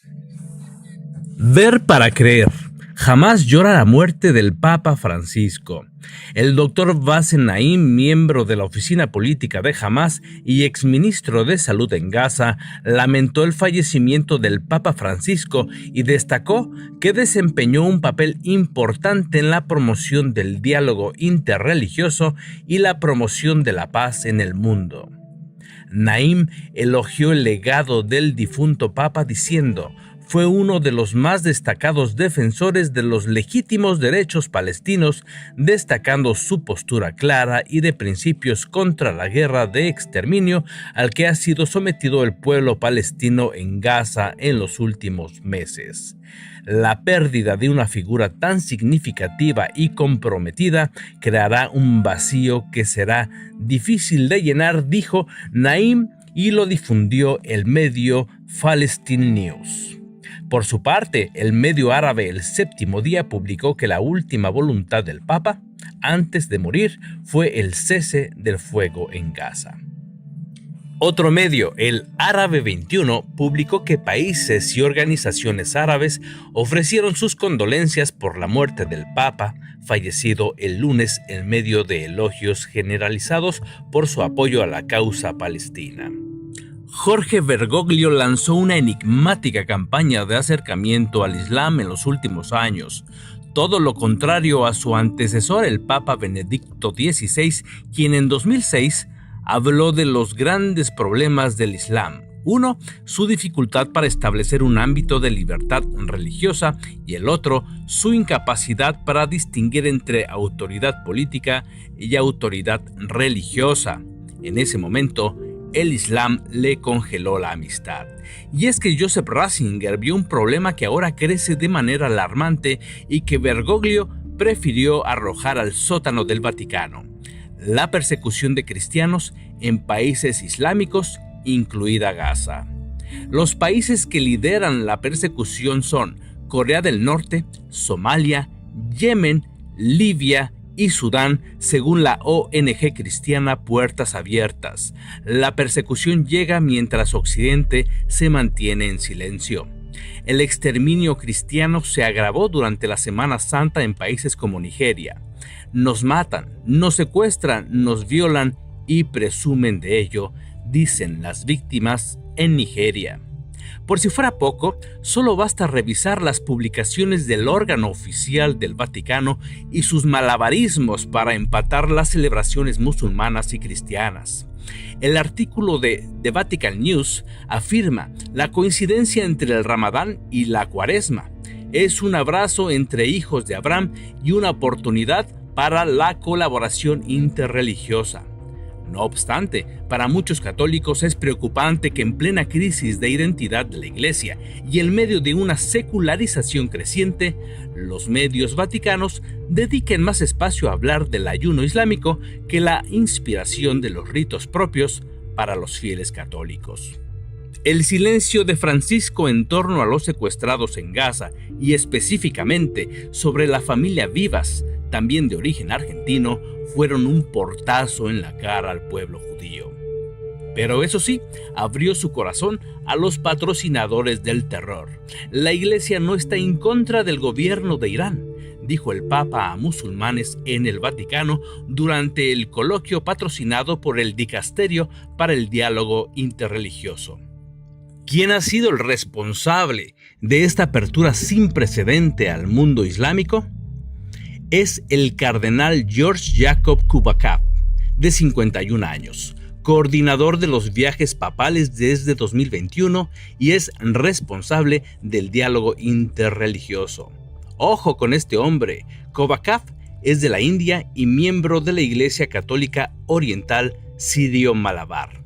Speaker 14: Ver para creer. Hamás llora la muerte del Papa Francisco. El doctor Bassem Naim, miembro de la oficina política de Hamás y exministro de Salud en Gaza, lamentó el fallecimiento del Papa Francisco y destacó que desempeñó un papel importante en la promoción del diálogo interreligioso y la promoción de la paz en el mundo. Naim elogió el legado del difunto Papa diciendo: fue uno de los más destacados defensores de los legítimos derechos palestinos, destacando su postura clara y de principios contra la guerra de exterminio al que ha sido sometido el pueblo palestino en Gaza en los últimos meses. La pérdida de una figura tan significativa y comprometida creará un vacío que será difícil de llenar, dijo Naim, y lo difundió el medio Palestine News. Por su parte, el medio árabe El Séptimo Día publicó que la última voluntad del Papa, antes de morir, fue el cese del fuego en Gaza. Otro medio, el Árabe 21, publicó que países y organizaciones árabes ofrecieron sus condolencias por la muerte del Papa, fallecido el lunes en medio de elogios generalizados por su apoyo a la causa palestina. Jorge Bergoglio lanzó una enigmática campaña de acercamiento al Islam en los últimos años, todo lo contrario a su antecesor, el Papa Benedicto XVI, quien en 2006 habló de los grandes problemas del Islam. Uno, su dificultad para establecer un ámbito de libertad religiosa, y el otro, su incapacidad para distinguir entre autoridad política y autoridad religiosa. En ese momento, el Islam le congeló la amistad. Y es que Joseph Ratzinger vio un problema que ahora crece de manera alarmante y que Bergoglio prefirió arrojar al sótano del Vaticano: la persecución de cristianos en países islámicos, incluida Gaza. Los países que lideran la persecución son Corea del Norte, Somalia, Yemen, Libia y Sudán, según la ONG cristiana Puertas Abiertas. La persecución llega mientras Occidente se mantiene en silencio. El exterminio cristiano se agravó durante la Semana Santa en países como Nigeria. Nos matan, nos secuestran, nos violan y presumen de ello, dicen las víctimas en Nigeria. Por si fuera poco, solo basta revisar las publicaciones del órgano oficial del Vaticano y sus malabarismos para empatar las celebraciones musulmanas y cristianas. El artículo de The Vatican News afirma la coincidencia entre el Ramadán y la Cuaresma. Es un abrazo entre hijos de Abraham y una oportunidad para la colaboración interreligiosa. No obstante, para muchos católicos es preocupante que en plena crisis de identidad de la Iglesia y en medio de una secularización creciente, los medios vaticanos dediquen más espacio a hablar del ayuno islámico que la inspiración de los ritos propios para los fieles católicos. El silencio de Francisco en torno a los secuestrados en Gaza y específicamente sobre la familia Vivas, también de origen argentino, fueron un portazo en la cara al pueblo judío. Pero eso sí, abrió su corazón a los patrocinadores del terror. La Iglesia no está en contra del gobierno de Irán, dijo el Papa a musulmanes en el Vaticano durante el coloquio patrocinado por el Dicasterio para el Diálogo Interreligioso. ¿Quién ha sido el responsable de esta apertura sin precedente al mundo islámico? Es el cardenal George Jacob Kubakav, de 51 años, coordinador de los viajes papales desde 2021 y es responsable del diálogo interreligioso. Ojo con este hombre, Kubakav es de la India y miembro de la Iglesia Católica Oriental Sirio-Malabar.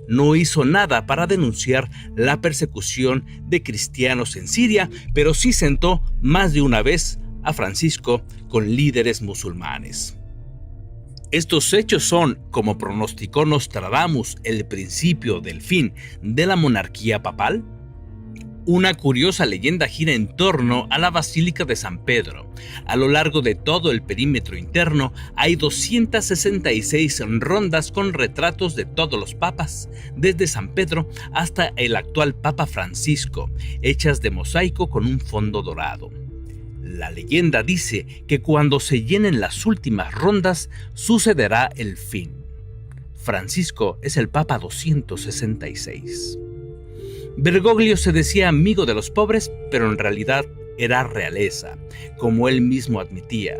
Speaker 14: No hizo nada para denunciar la persecución de cristianos en Siria, pero sí sentó más de una vez a Francisco con líderes musulmanes. Estos hechos son, como pronosticó Nostradamus, el principio del fin de la monarquía papal. Una curiosa leyenda gira en torno a la Basílica de San Pedro. A lo largo de todo el perímetro interno hay 266 rondas con retratos de todos los papas, desde San Pedro hasta el actual Papa Francisco, hechas de mosaico con un fondo dorado. La leyenda dice que cuando se llenen las últimas rondas sucederá el fin. Francisco es el Papa 266. Bergoglio se decía amigo de los pobres, pero en realidad era realeza, como él mismo admitía.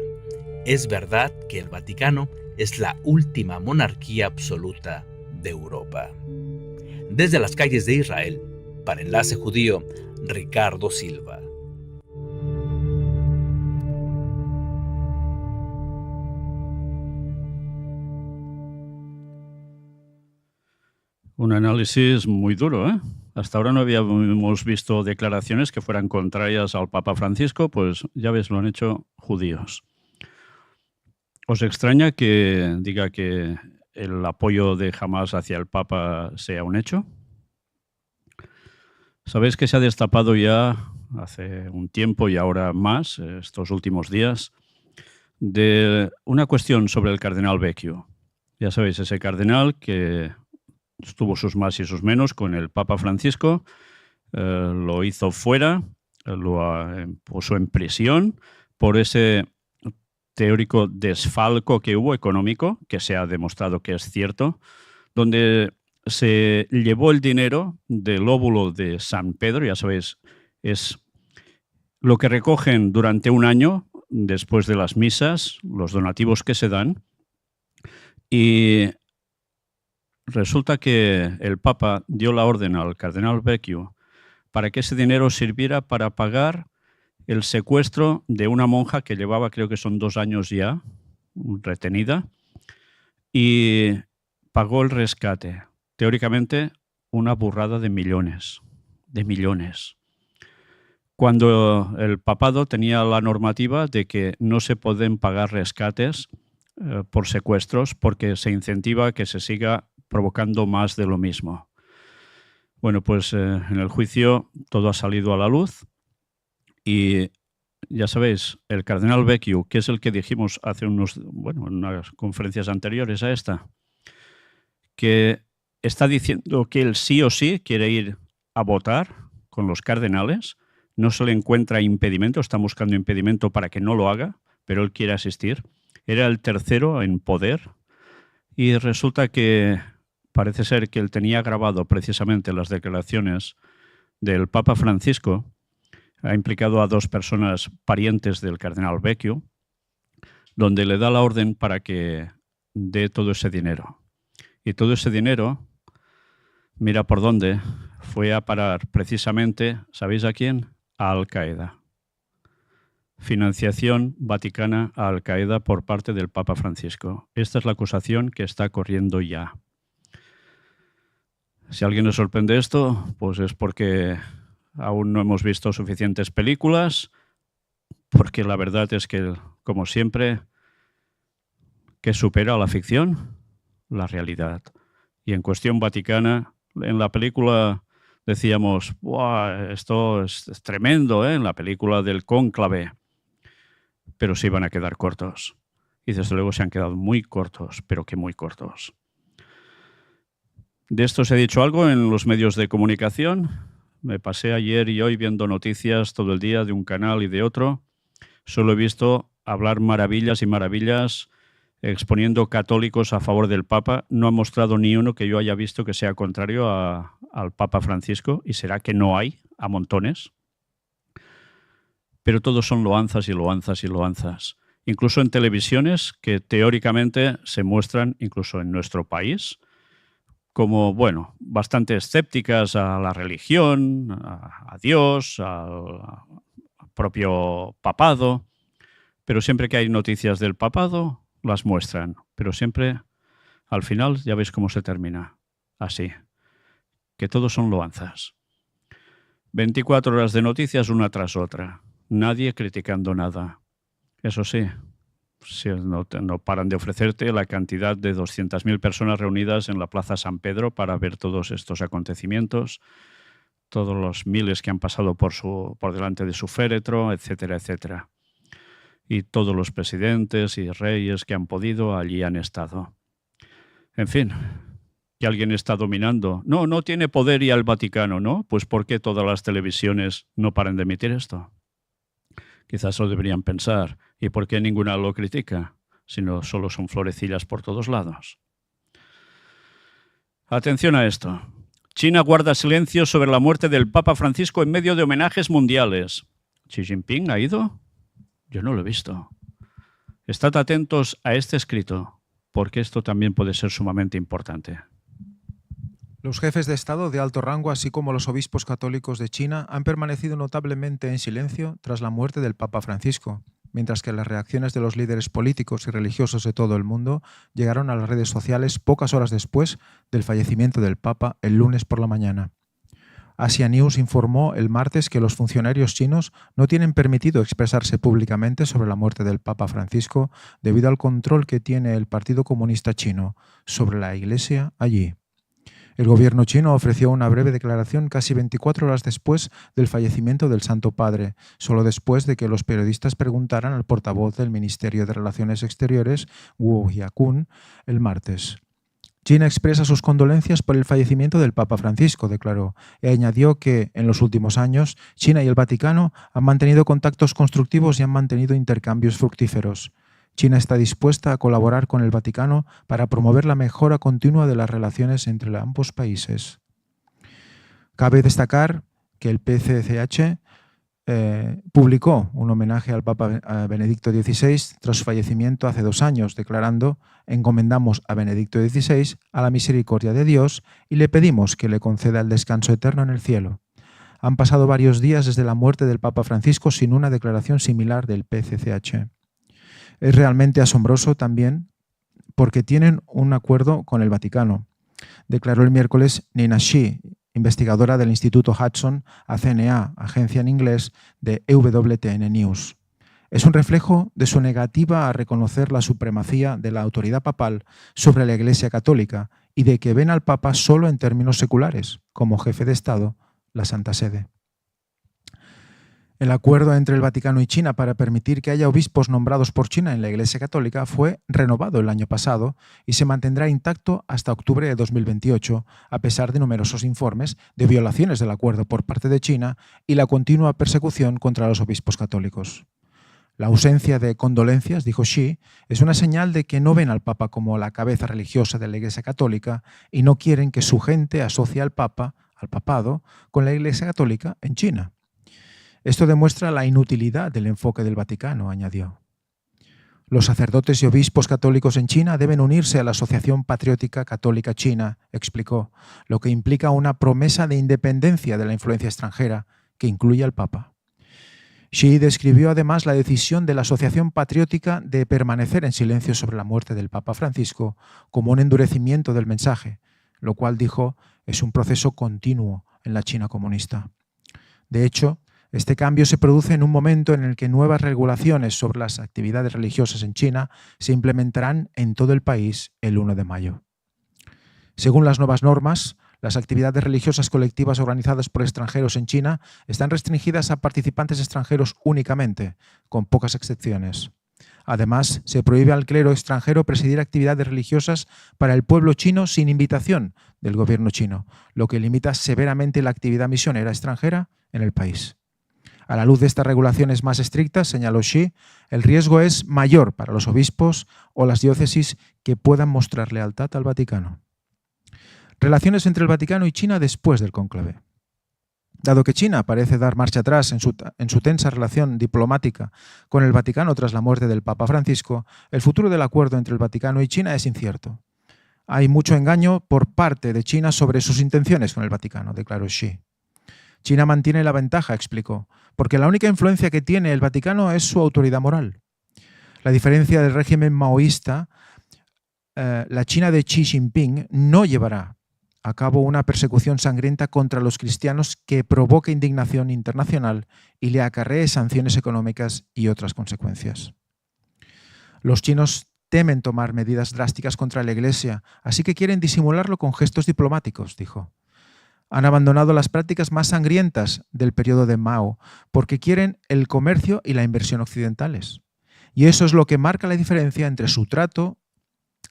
Speaker 14: Es verdad que el Vaticano es la última monarquía absoluta de Europa. Desde las calles de Israel, para Enlace Judío, Ricardo Silva.
Speaker 1: Un análisis muy duro, ¿eh? Hasta ahora no habíamos visto declaraciones que fueran contrarias al Papa Francisco, pues ya ves, lo han hecho judíos. ¿Os extraña que diga que el apoyo de Hamás hacia el Papa sea un hecho? Sabéis que se ha destapado ya hace un tiempo y ahora más, estos últimos días, de una cuestión sobre el cardenal Becchio. Ya sabéis, ese cardenal que tuvo sus más y sus menos con el Papa Francisco, lo hizo fuera, lo puso en prisión por ese teórico desfalco que hubo económico, que se ha demostrado que es cierto, donde se llevó el dinero del óvulo de San Pedro, ya sabéis, es lo que recogen durante un año después de las misas, los donativos que se dan, y resulta que el Papa dio la orden al cardenal Becchio para que ese dinero sirviera para pagar el secuestro de una monja que llevaba, creo que son 2 años ya, retenida, y pagó el rescate. Teóricamente, una burrada de millones. Cuando el papado tenía la normativa de que no se pueden pagar rescates por secuestros porque se incentiva que se siga provocando más de lo mismo. Bueno, pues en el juicio todo ha salido a la luz y ya sabéis, el cardenal Becchio, que es el que dijimos hace en unas conferencias anteriores a esta, que está diciendo que él sí o sí quiere ir a votar con los cardenales, no se le encuentra impedimento, está buscando impedimento para que no lo haga, pero él quiere asistir. Era el tercero en poder y resulta que parece ser que él tenía grabado precisamente las declaraciones del Papa Francisco, ha implicado a 2 personas parientes del cardenal Becchio, donde le da la orden para que dé todo ese dinero. Y todo ese dinero, mira por dónde, fue a parar precisamente, ¿sabéis a quién? A Al-Qaeda. Financiación vaticana a Al-Qaeda por parte del Papa Francisco. Esta es la acusación que está corriendo ya. Si a alguien le sorprende esto, pues es porque aún no hemos visto suficientes películas, porque la verdad es que, como siempre, ¿qué supera a la ficción? La realidad. Y en cuestión vaticana, en la película decíamos, "Buah, esto es tremendo, en la película del Cónclave", pero se iban a quedar cortos. Y desde luego se han quedado muy cortos, pero que muy cortos. De esto se ha dicho algo en los medios de comunicación. Me pasé ayer y hoy viendo noticias todo el día de un canal y de otro. Solo he visto hablar maravillas y maravillas exponiendo católicos a favor del Papa. No ha mostrado ni uno que yo haya visto que sea contrario al Papa Francisco, y será que no hay, a montones. Pero todos son loanzas y loanzas y loanzas. Incluso en televisiones que teóricamente se muestran, incluso en nuestro país, como, bueno, bastante escépticas a la religión, a Dios, al propio papado. Pero siempre que hay noticias del papado, las muestran. Pero siempre, al final, ya veis cómo se termina. Así. Que todos son loanzas. 24 horas de noticias una tras otra. Nadie criticando nada. Eso sí, no paran de ofrecerte la cantidad de 200.000 personas reunidas en la Plaza San Pedro para ver todos estos acontecimientos, todos los miles que han pasado por delante de su féretro, etcétera, etcétera. Y todos los presidentes y reyes que han podido allí han estado. En fin, que alguien está dominando. No tiene poder y al Vaticano, ¿no? Pues ¿por qué todas las televisiones no paran de emitir esto? Quizás lo deberían pensar. ¿Y por qué ninguna lo critica? Si no, solo son florecillas por todos lados. Atención a esto. China guarda silencio sobre la muerte del Papa Francisco en medio de homenajes mundiales. ¿Xi Jinping ha ido? Yo no lo he visto. Estad atentos a este escrito, porque esto también puede ser sumamente importante.
Speaker 2: Los jefes de Estado de alto rango, así como los obispos católicos de China, han permanecido notablemente en silencio tras la muerte del Papa Francisco, mientras que las reacciones de los líderes políticos y religiosos de todo el mundo llegaron a las redes sociales pocas horas después del fallecimiento del Papa el lunes por la mañana. Asia News informó el martes que los funcionarios chinos no tienen permitido expresarse públicamente sobre la muerte del Papa Francisco debido al control que tiene el Partido Comunista Chino sobre la Iglesia allí. El gobierno chino ofreció una breve declaración casi 24 horas después del fallecimiento del Santo Padre, solo después de que los periodistas preguntaran al portavoz del Ministerio de Relaciones Exteriores, Wu Jiakun, el martes. China expresa sus condolencias por el fallecimiento del Papa Francisco, declaró, y añadió que, en los últimos años, China y el Vaticano han mantenido contactos constructivos y han mantenido intercambios fructíferos. China está dispuesta a colaborar con el Vaticano para promover la mejora continua de las relaciones entre ambos países. Cabe destacar que el PCCH publicó un homenaje al Papa Benedicto XVI tras su fallecimiento hace 2 años, declarando: encomendamos a Benedicto XVI a la misericordia de Dios y le pedimos que le conceda el descanso eterno en el cielo. Han pasado varios días desde la muerte del Papa Francisco sin una declaración similar del PCCH. Es realmente asombroso también porque tienen un acuerdo con el Vaticano, declaró el miércoles Nina Shi, investigadora del Instituto Hudson a CNA, agencia en inglés de EWTN News. Es un reflejo de su negativa a reconocer la supremacía de la autoridad papal sobre la Iglesia Católica y de que ven al Papa solo en términos seculares, como jefe de Estado, la Santa Sede. El acuerdo entre el Vaticano y China para permitir que haya obispos nombrados por China en la Iglesia Católica fue renovado el año pasado y se mantendrá intacto hasta octubre de 2028, a pesar de numerosos informes de violaciones del acuerdo por parte de China y la continua persecución contra los obispos católicos. La ausencia de condolencias, dijo Xi, es una señal de que no ven al Papa como la cabeza religiosa de la Iglesia Católica y no quieren que su gente asocie al Papa, al papado, con la Iglesia Católica en China. Esto demuestra la inutilidad del enfoque del Vaticano, añadió. Los sacerdotes y obispos católicos en China deben unirse a la Asociación Patriótica Católica China, explicó, lo que implica una promesa de independencia de la influencia extranjera, que incluye al Papa. Xi describió además la decisión de la Asociación Patriótica de permanecer en silencio sobre la muerte del Papa Francisco como un endurecimiento del mensaje, lo cual, dijo, es un proceso continuo en la China comunista. De hecho, este cambio se produce en un momento en el que nuevas regulaciones sobre las actividades religiosas en China se implementarán en todo el país el 1 de mayo. Según las nuevas normas, Las actividades religiosas colectivas organizadas por extranjeros en China están restringidas a participantes extranjeros únicamente, con pocas excepciones. Además, se prohíbe al clero extranjero presidir actividades religiosas para el pueblo chino sin invitación del gobierno chino, lo que limita severamente la actividad misionera extranjera en el país. A la luz de estas regulaciones más estrictas, señaló Xi, el riesgo es mayor para los obispos o las diócesis que puedan mostrar lealtad al Vaticano. Relaciones entre el Vaticano y China después del cónclave. Dado que China parece dar marcha atrás en su tensa relación diplomática con el Vaticano tras la muerte del Papa Francisco, el futuro del acuerdo entre el Vaticano y China es incierto. Hay mucho engaño por parte de China sobre sus intenciones con el Vaticano, declaró Xi. China mantiene la ventaja, explicó, porque la única influencia que tiene el Vaticano es su autoridad moral. La diferencia del régimen maoísta, la China de Xi Jinping no llevará a cabo una persecución sangrienta contra los cristianos que provoque indignación internacional y le acarree sanciones económicas y otras consecuencias. Los chinos temen tomar medidas drásticas contra la Iglesia, así que quieren disimularlo con gestos diplomáticos, dijo. Han abandonado las prácticas más sangrientas del periodo de Mao porque quieren el comercio y la inversión occidentales. Y eso es lo que marca la diferencia entre su trato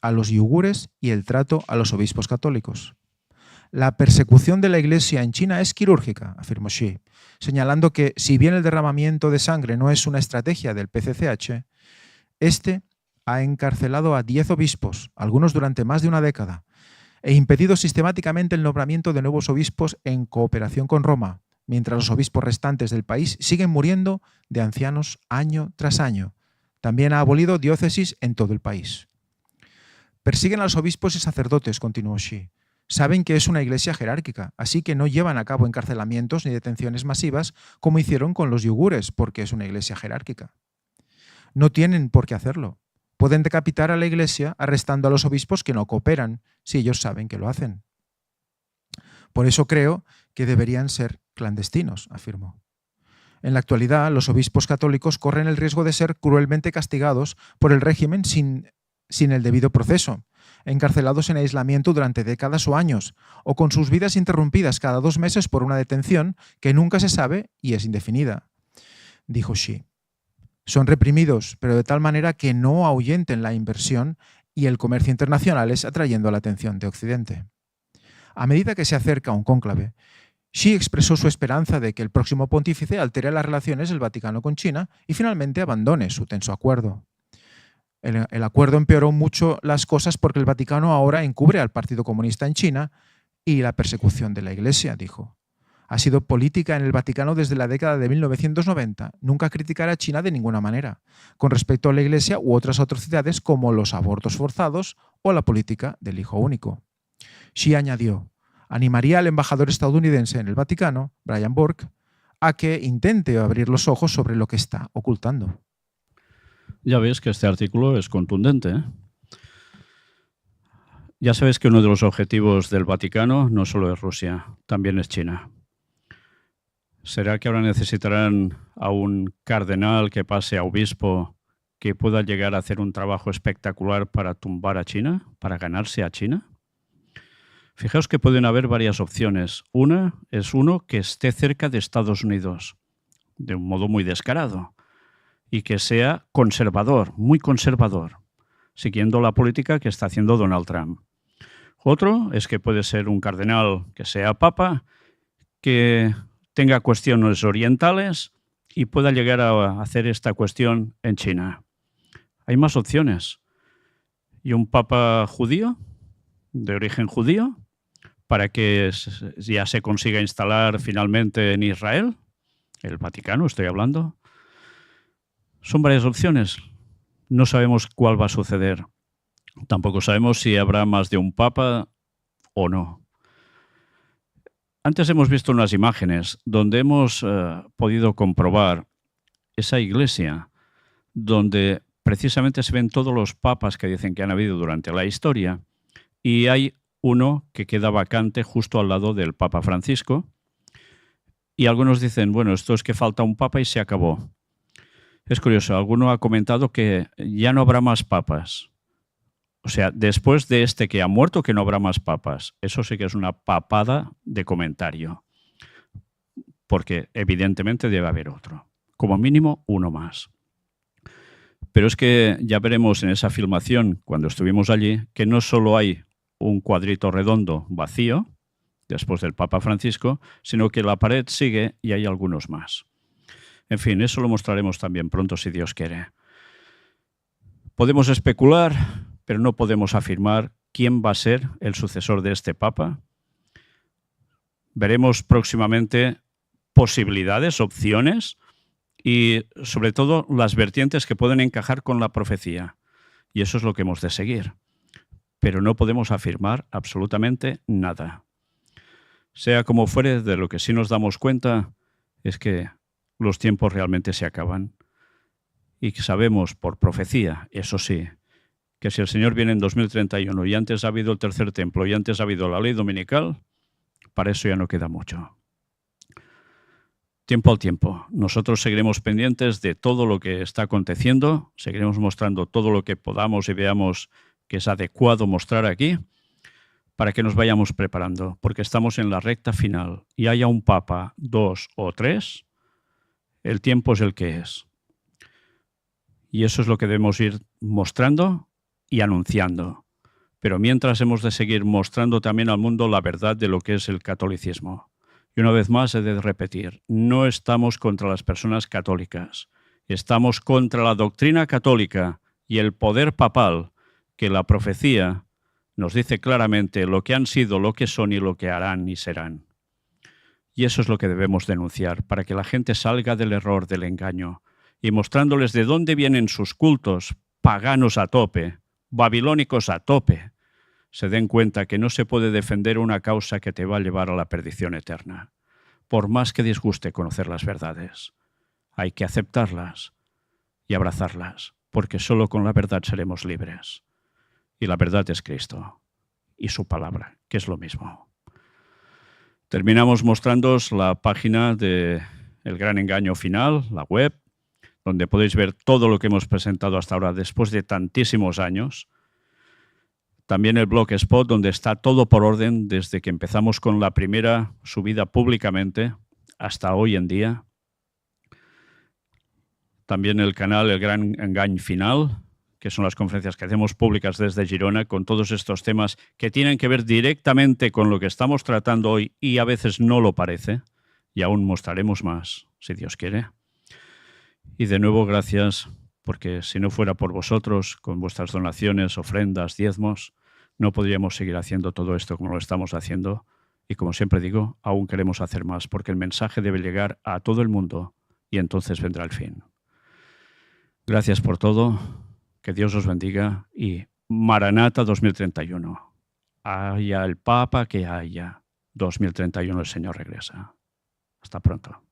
Speaker 2: a los uigures y el trato a los obispos católicos. La persecución de la Iglesia en China es quirúrgica, afirmó Xi, señalando que si bien el derramamiento de sangre no es una estrategia del PCCH, este ha encarcelado a 10 obispos, algunos durante más de una década, e impedido sistemáticamente el nombramiento de nuevos obispos en cooperación con Roma, mientras los obispos restantes del país siguen muriendo de ancianos año tras año. También ha abolido diócesis en todo el país. Persiguen a los obispos y sacerdotes, continuó Xi. Saben que es una iglesia jerárquica, así que no llevan a cabo encarcelamientos ni detenciones masivas como hicieron con los uigures, porque es una iglesia jerárquica. No tienen por qué hacerlo. Pueden decapitar a la iglesia arrestando a los obispos que no cooperan, si ellos saben que lo hacen. Por eso creo que deberían ser clandestinos, afirmó. En la actualidad, los obispos católicos corren el riesgo de ser cruelmente castigados por el régimen sin el debido proceso, encarcelados en aislamiento durante décadas o años, o con sus vidas interrumpidas cada 2 meses por una detención que nunca se sabe y es indefinida, dijo Xi. Son reprimidos, pero de tal manera que no ahuyenten la inversión y el comercio internacionales, atrayendo la atención de Occidente. A medida que se acerca un cónclave, Xi expresó su esperanza de que el próximo pontífice altere las relaciones del Vaticano con China y finalmente abandone su tenso acuerdo. El acuerdo empeoró mucho las cosas porque el Vaticano ahora encubre al Partido Comunista en China y la persecución de la Iglesia, dijo. Ha sido política en el Vaticano desde la década de 1990, nunca criticar a China de ninguna manera, con respecto a la Iglesia u otras atrocidades como los abortos forzados o la política del hijo único. Xi añadió, animaría al embajador estadounidense en el Vaticano, Brian Burke, a que intente abrir los ojos sobre lo que está ocultando.
Speaker 1: Ya ves que este artículo es contundente, ¿eh? Ya sabes que uno de los objetivos del Vaticano no solo es Rusia, también es China. ¿Será que ahora necesitarán a un cardenal que pase a obispo que pueda llegar a hacer un trabajo espectacular para tumbar a China, para ganarse a China? Fijaos que pueden haber varias opciones. Una es uno que esté cerca de Estados Unidos, de un modo muy descarado, y que sea conservador, muy conservador, siguiendo la política que está haciendo Donald Trump. Otro es que puede ser un cardenal que sea papa, que tenga cuestiones orientales y pueda llegar a hacer esta cuestión en China. Hay más opciones. Y un papa judío, de origen judío, para que ya se consiga instalar finalmente en Israel, el Vaticano estoy hablando. Son varias opciones. No sabemos cuál va a suceder. Tampoco sabemos si habrá más de un papa o no. Antes hemos visto unas imágenes donde hemos podido comprobar esa iglesia donde precisamente se ven todos los papas que dicen que han habido durante la historia y hay uno que queda vacante justo al lado del Papa Francisco y algunos dicen, bueno, esto es que falta un papa y se acabó. Es curioso, alguno ha comentado que ya no habrá más papas. O sea, después de este que ha muerto, que no habrá más papas. Eso sí que es una papada de comentario. Porque evidentemente debe haber otro. Como mínimo, uno más. Pero es que ya veremos en esa filmación, cuando estuvimos allí, que no solo hay un cuadrito redondo vacío, después del Papa Francisco, sino que la pared sigue y hay algunos más. En fin, eso lo mostraremos también pronto, si Dios quiere. Podemos especular, pero no podemos afirmar quién va a ser el sucesor de este Papa. Veremos próximamente posibilidades, opciones y, sobre todo, las vertientes que pueden encajar con la profecía. Y eso es lo que hemos de seguir. Pero no podemos afirmar absolutamente nada. Sea como fuere, de lo que sí nos damos cuenta es que los tiempos realmente se acaban y que sabemos por profecía, eso sí, que si el Señor viene en 2031 y antes ha habido el tercer templo y antes ha habido la ley dominical, para eso ya no queda mucho. Tiempo al tiempo. Nosotros seguiremos pendientes de todo lo que está aconteciendo, seguiremos mostrando todo lo que podamos y veamos que es adecuado mostrar aquí, para que nos vayamos preparando, porque estamos en la recta final y haya un papa, 2 o 3, el tiempo es el que es. Y eso es lo que debemos ir mostrando y anunciando. Pero mientras hemos de seguir mostrando también al mundo la verdad de lo que es el catolicismo. Y una vez más he de repetir, no estamos contra las personas católicas, estamos contra la doctrina católica y el poder papal, que la profecía nos dice claramente lo que han sido, lo que son y lo que harán y serán. Y eso es lo que debemos denunciar, para que la gente salga del error, del engaño, y mostrándoles de dónde vienen sus cultos paganos a tope, babilónicos a tope, se den cuenta que no se puede defender una causa que te va a llevar a la perdición eterna, por más que disguste conocer las verdades. Hay que aceptarlas y abrazarlas, porque solo con la verdad seremos libres. Y la verdad es Cristo y su palabra, que es lo mismo. Terminamos mostrándoos la página de El Gran Engaño Final, la web, donde podéis ver todo lo que hemos presentado hasta ahora después de tantísimos años. También el Blogspot, donde está todo por orden desde que empezamos con la primera subida públicamente hasta hoy en día. También el canal El Gran Engaño Final, que son las conferencias que hacemos públicas desde Girona con todos estos temas que tienen que ver directamente con lo que estamos tratando hoy y a veces no lo parece, y aún mostraremos más, si Dios quiere. Y de nuevo, gracias, porque si no fuera por vosotros, con vuestras donaciones, ofrendas, diezmos, no podríamos seguir haciendo todo esto como lo estamos haciendo. Y como siempre digo, aún queremos hacer más, porque el mensaje debe llegar a todo el mundo y entonces vendrá el fin. Gracias por todo. Que Dios os bendiga y Maranata 2031. Haya el Papa que haya. 2031 el Señor regresa. Hasta pronto.